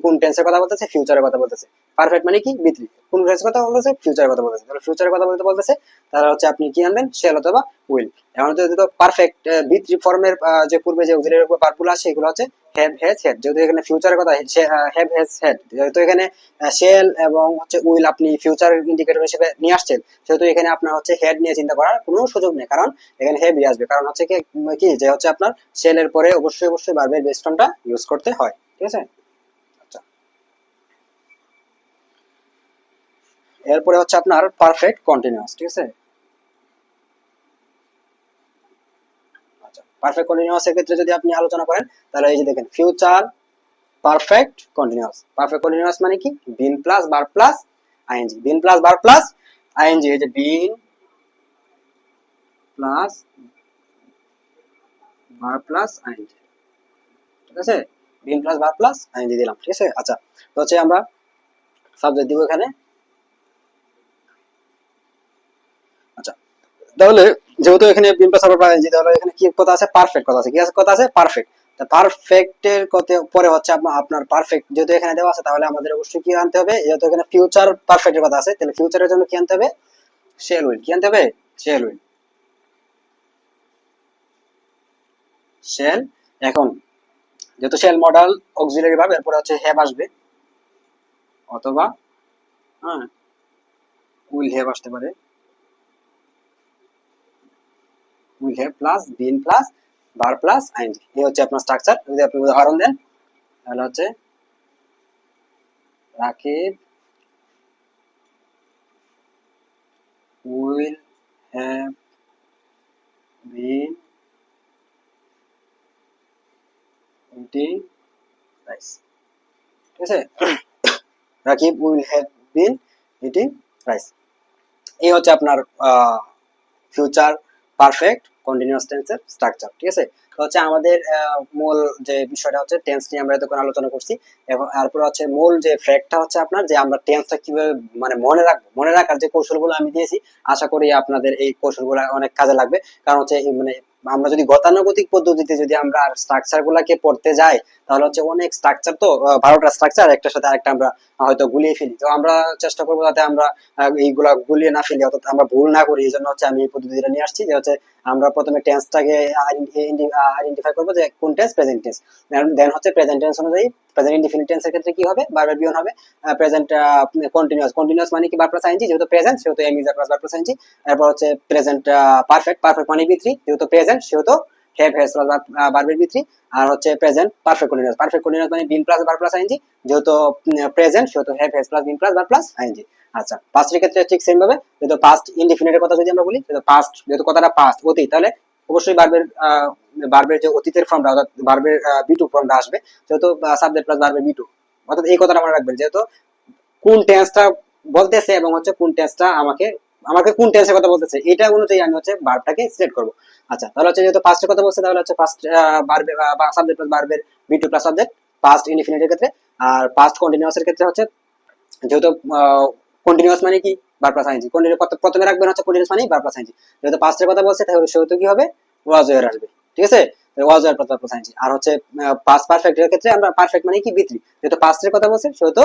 কোন টেন্সের কথা বলতেছে, ফিউচারের কথা বলতেছে। পারফেক্ট মানে কি বি3, কোন টেন্সের কথা বলতেছে, ফিউচারের কথা বলতেছে। তাহলে ফিউচারের কথা বলতেছে তাহলে হচ্ছে আপনি কি আনবেন, শেল অথবা উইল। এখন যদি পারফেক্ট বি3 ফর্মের যে পূর্বে যে অক্সিলারি ভার্বগুলো আছে সেগুলো হচ্ছে হ্যাভ, হ্যাজ, হ্যাড। যেহেতু এখানে ফিউচারের কথা হ্যাভ, হ্যাজ, হ্যাড, যেহেতু এখানে শেল এবং হচ্ছে উইল আপনি ফিউচার ইন্ডিকেটর হিসেবে নিয়ে আসছেন, সেহেতু এখানে আপনার হচ্ছে হেড নিয়ে চিন্তা করার কোনো সুযোগ নেই, কারণ এখানে হেভি আসবে। কারণ হচ্ছে কি যে হচ্ছে আপনার শেলের পরে অবশ্যই ভার্বের বেস ফর্মটা ইউজ করতে হয়। ঠিক আছে, আচ্ছা। এরপরে হচ্ছে আপনার পারফেক্ট কন্টিনিউয়াস। ঠিক আছে, আচ্ছা। পারফেক্ট কন্টিনিউয়াস এর ক্ষেত্রে যদি আপনি আলোচনা করেন, তাহলে এই যে দেখেন future perfect continuous. Perfect continuous মানে কি বিন প্লাস বার প্লাস আইএনজি, বিন প্লাস বার প্লাস আইএনজি। এই যে বিন প্লাস বার প্লাস আইএনজি। ঠিক আছে, বিন প্লাস বার প্লাস আইএনজি দিলাম। ঠিক আছে, আচ্ছা। তো হচ্ছে আমরা সাবজেক্ট দিব এখানে। আচ্ছা, তাহলে যেহেতু এখানে বিন প্লাস বার প্লাস আইএনজি, তাহলে এখানে কি কথা আছে, পারফেক্ট কথা আছে। কি আছে, কথা আছে পারফেক্ট। পারফেক্টের পরে হচ্ছে আপনার পারফেক্ট যেহেতু এখানে দেওয়া আছে, তাহলে আমাদের অবশ্যই কি আনতে হবে, যেহেতু এখানে ফিউচার পারফেক্টের কথা আছে, তাহলে ফিউচারের জন্য কি আনতে হবে, শেল উইল। কি আনতে হবে, শেল উইল, শেল। এখন যেহেতু শেল মডেল অক্সিলারি ভার্ব, এরপরে হচ্ছে হ্যাভ আসবে অথবা হ্যাঁ উইল হ্যাভ আসতে পারে, will have plus been plus বার প্লাস আইএনজি। এই হচ্ছে আপনার স্ট্রাকচার। যদি আপনি উদাহরণ দেন তাহলে হচ্ছে Rakib will have been eating rice. ঠিক আছে, Rakib will have been eating rice. এই হচ্ছে আপনার ফিউচার পারফেক্ট কন্টিনিউয়াস টেন্সের স্ট্রাকচার। ঠিক আছে, তো হচ্ছে আমাদের মূল যে বিষয়টা হচ্ছে টেন্স নিয়ে আমরা এতক্ষণ আলোচনা করছি। এবং তারপর হচ্ছে মূল যে ফ্যাক্টটা হচ্ছে আপনার যে আমরা টেন্সটা কিভাবে মানে মনে রাখবো, মনে রাখার যে কৌশলগুলো আমি দিয়েছি, আশা করি আপনাদের এই কৌশলগুলো অনেক কাজে লাগবে। কারণ হচ্ছে মানে আমরা যদি গতানুগতিক পদ্ধতিতে যদি আমরা স্ট্রাকচার গুলাকে পড়তে যাই, তাহলে হচ্ছে অনেক স্ট্রাকচার, তো 12টা স্ট্রাকচার একটার সাথে আরেকটা আমরা হয়তো গুলিয়ে ফেলি। তো আমরা চেষ্টা করবো যাতে আমরা এইগুলা গুলিয়ে না ফেলি, অর্থাৎ আমরা ভুল না করি। এই জন্য হচ্ছে আমি এই পদ্ধতিটা নিয়ে আসছি, যে হচ্ছে আমরা প্রথমে টেন্সটাকে আইডেন্টিফাই করবো যে কোন টেন্স, প্রেজেন্ট টেন্স। দেন হচ্ছে প্রেজেন্ট টেন্স অনুযায়ী প্রেজেন্ট ইনডিফিনিট টেন্সের ক্ষেত্রে কি হবে, ভার্বের বিয়ন হবে। প্রেজেন্ট কন্টিনিউয়াস, কন্টিনিউয়াস মানে কি বার প্লাস আইএনজি, যেহেতু প্রেজেন্ট সেহেতু এম ইজ প্লাস বার প্লাস আইএনজি। এরপর হচ্ছে প্রেজেন্ট পারফেক্ট, পারফেক্ট মানে বি3, যেহেতু প্রেজেন্ট সেহেতু হ্যাভ, হ্যাজ প্লাস ভার্বের বি3। আর হচ্ছে present perfect continuous, perfect continuous মানে বিন প্লাস বার প্লাস আইএনজি, যেহেতু প্রেজেন্ট সেহেতু have, has plus been plus বার প্লাস আইএনজি। আচ্ছা, পাস্টের ক্ষেত্রে ঠিক সেম ভাবে, যেহেতু পাস্ট ইনডিফিনিটের কথা যদি আমরা বলি, যেহেতু পাস্ট, যেহেতু কথাটা পাস্ট অতীত, তাহলে অবশ্যই ভার্বের যে অতীতের ফর্মটা অর্থাৎ ভার্বের বি2 ফর্মটা আসবে, যেহেতু সাবজেক্ট প্লাস ভার্বের বি2। অর্থাৎ এই কথাটা মনে রাখবেন, যেহেতু কোন টেন্সটা বলতেছে এবং হচ্ছে কোন টেন্সটা আমাকে আমাকে কোন টেন্সের কথা বলতেছে, এটা অনুযায়ী আমি হচ্ছে ভার্বটাকে সিলেক্ট করব। আচ্ছা, তাহলে হচ্ছে যেহেতু পাস্টের কথা বলছে, তাহলে হচ্ছে পাস্ট ভার্বে বা সাবজেক্ট প্লাস ভার্বের বি2 প্লাস সাবজেক্ট পাস্ট ইনডিফিনিটের ক্ষেত্রে। আর পাস্ট কন্টিনিউয়াস এর ক্ষেত্রে হচ্ছে যেহেতু কন্টিনিউয়াস মানে কি ভার্ব প্লাস আইএনজি, কন্টিনিউ প্রথমে রাখবেন হচ্ছে কন্টিনিউয়াস মানে ভার্ব প্লাস আইএনজি। যেহেতু পাস্টের কথা বলছে, তাহলে সেহেতু কি হবে, ওয়াজ ওয়্যার আসবে। ঠিক আছে, was were plus verb plus ING. আর হচ্ছে পাস্ট পারফেক্ট এর ক্ষেত্রে আমরা পারফেক্ট মানে কি বি3, যেহেতু পাস্টের কথা বলছে সেহেতু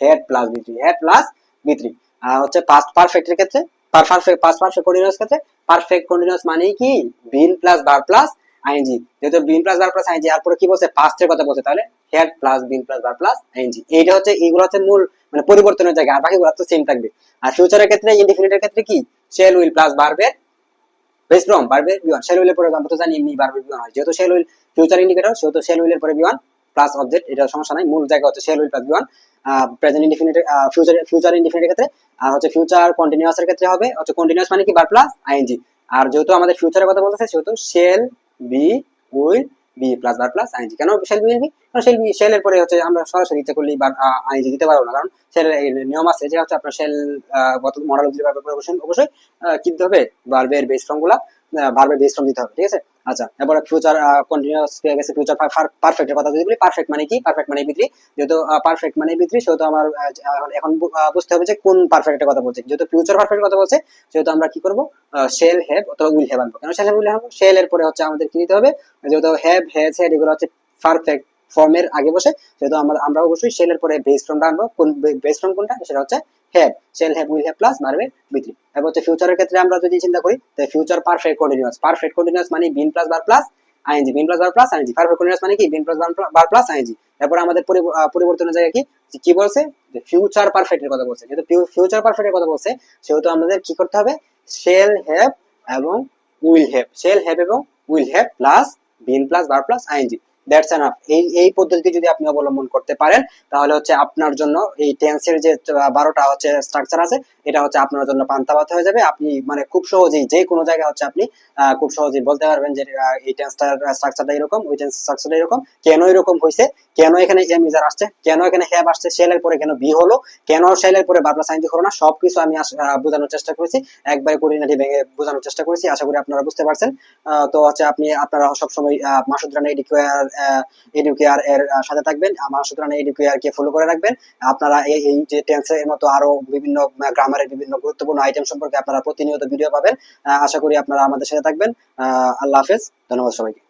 হেড প্লাস বি3, হেড প্লাস বি3। আর হচ্ছে পাস্ট পারফেক্ট এর ক্ষেত্রে পারফেক্ট, পাস্ট পারফেক্ট কন্টিনিউয়াস ক্ষেত্রে পারফেক্ট কন্টিনিউয়াস মানে কি been plus verb plus ING, যেহেতু been plus verb plus ING. তারপরে কি বলছে, পাস্টের কথা বলছে, তাহলে had plus been plus verb plus ING. এইটা হচ্ছে, এইগুলো হচ্ছে মূল মানে পরিবর্তনের জায়গা, আর বাকিগুলো তো সেম থাকবে। আর ফিউচারের ক্ষেত্রে ইনডিফিনিটের ক্ষেত্রে কি শেল উইল প্লাস ভার্বের বেস ফর্ম, ভার্বের বি1। শেল উইলের পরে আমরা তো জানি এমনি ভার্বের বি1 হয়, যেহেতু শেল উইল ফিউচার ইন্ডিকেটর সেহেতু শেল উইলের পরে বি1 প্লাস অবজেক্ট, এটা সমস্যা নাই। মূল জায়গা হচ্ছে শেল উইল প্লাস বি1 প্রেজেন্ট ইনডিফিনিট, ফিউচার ইনডিফিনিটের ক্ষেত্রে। আর হচ্ছে ফিউচার কন্টিনিউয়াস এর ক্ষেত্রে হবে হচ্ছে কন্টিনিউয়াস মানে কি ভার্ব প্লাস আইএনজি। আর যেহেতু আমাদের ফিউচারের কথা বলতেছে, সেহেতু shall be will be plus verb plus ING. কেন শেল বি উইল বি, কারণ শেলের পরে হচ্ছে আমরা সরাসরি ইচ্ছা করলেই আইএনজি দিতে পারবো না, কারণ শেলের নিয়ম আছে যে হচ্ছে আপনার শেল মডেল অবশ্যই কি দিতে হবে, ভার্বের বেস ফর্ম গুলা, ভার্বের বেস ফর্ম দিতে হবে। ঠিক আছে, আচ্ছা, এবারে ফিউচার কন্টিনিউয়াস পেয়ে গেছে। ফিউচার পারফেক্টের কথা যদি বলি, পারফেক্ট মানে কি? পারফেক্ট মানে বিধি। যেহেতু পারফেক্ট মানে বিধি, সেহেতু আমার এখন বুঝতে হবে যে কোন পারফেক্টের কথা বলছে। যেহেতু ফিউচার পারফেক্টের কথা বলছে, সেহেতু আমরা কি করব? শেল হ্যাভ অথবা উইল হ্যাভ আনবো। কেন shall have will have? Shall এর পরে হচ্ছে আমাদের কি দিতে হবে? যেহেতু হ্যাভ, হ্যাজ, হ্যাড এগুলো হচ্ছে পারফেক্ট ফর্মের আগে বসে, সেহেতু আমরা অবশ্যই শেল এর পরে বেস ফর্মটা আনবো। কোন বেস ফর্ম কোনটা? সেটা হচ্ছে have. Shall have will have plus ভার্বের বিধি। এরপর হচ্ছে ফিউচারের ক্ষেত্রে আমরা যদি চিন্তা করি, তাহলে future perfect continuous. Perfect continuous মানে been plus verb plus ING. Been plus verb plus ING. Perfect continuous মানে কি? Been plus verb plus ING. এরপর আমাদের পরিবর্তনের জায়গায় কি কি বলছে? যে ফিউচার পারফেক্টের কথা বলছে। যেহেতু ফিউচার পারফেক্টের কথা বলছে, সেহেতু আমাদের কি করতে হবে? শেল হ্যাভ এবং উইল হ্যাভ। শেল হ্যাভ এবং will have plus been plus verb plus ING. That's enough. এই পদ্ধতি যদি আপনি অবলম্বন করতে পারেন, তাহলে হচ্ছে আপনার জন্য এই টেন্সের যে 12টা হচ্ছে স্ট্রাকচার আছে, এটা হচ্ছে আপনার জন্য পান্তা ভাত হয়ে যাবে। আপনি মানে খুব সহজেই যে কোনো জায়গায় হচ্ছে আপনি খুব সহজেই বলতে পারবেন যে এই টেন্সটার স্ট্রাকচারটা এরকম, ওই টেন্স স্ট্রাকচারটা এরকম, কেন এরকম হয়েছে, কেন এখানে এম ইজার আসছে, কেন এখানে হ্যাভ আসছে, শেলের পরে কেন বি হলো, কেন শেলের পরে ভার্ব প্লাস আইএনজি হলো না, সবকিছু আমি বোঝানোর চেষ্টা করেছি। একবারে পরিণতি ভেঙে বোঝানোর চেষ্টা করেছি। আশা করি আপনারা বুঝতে পারছেন। তো হচ্ছে আপনারা সবসময় মাসুদ রানা এডুকেয়ার এর সাথে থাকবেন। মাসুদ রানা এডুকেয়ার কে ফলো করে রাখবেন। আপনারা এই যে টেন্সের মতো আরো বিভিন্ন গ্রামারের বিভিন্ন গুরুত্বপূর্ণ আইটেম সম্পর্কে আপনারা প্রতিনিয়ত ভিডিও পাবেন। আশা করি আপনারা আমাদের সাথে থাকবেন। আল্লাহ হাফেজ, ধন্যবাদ সবাইকে।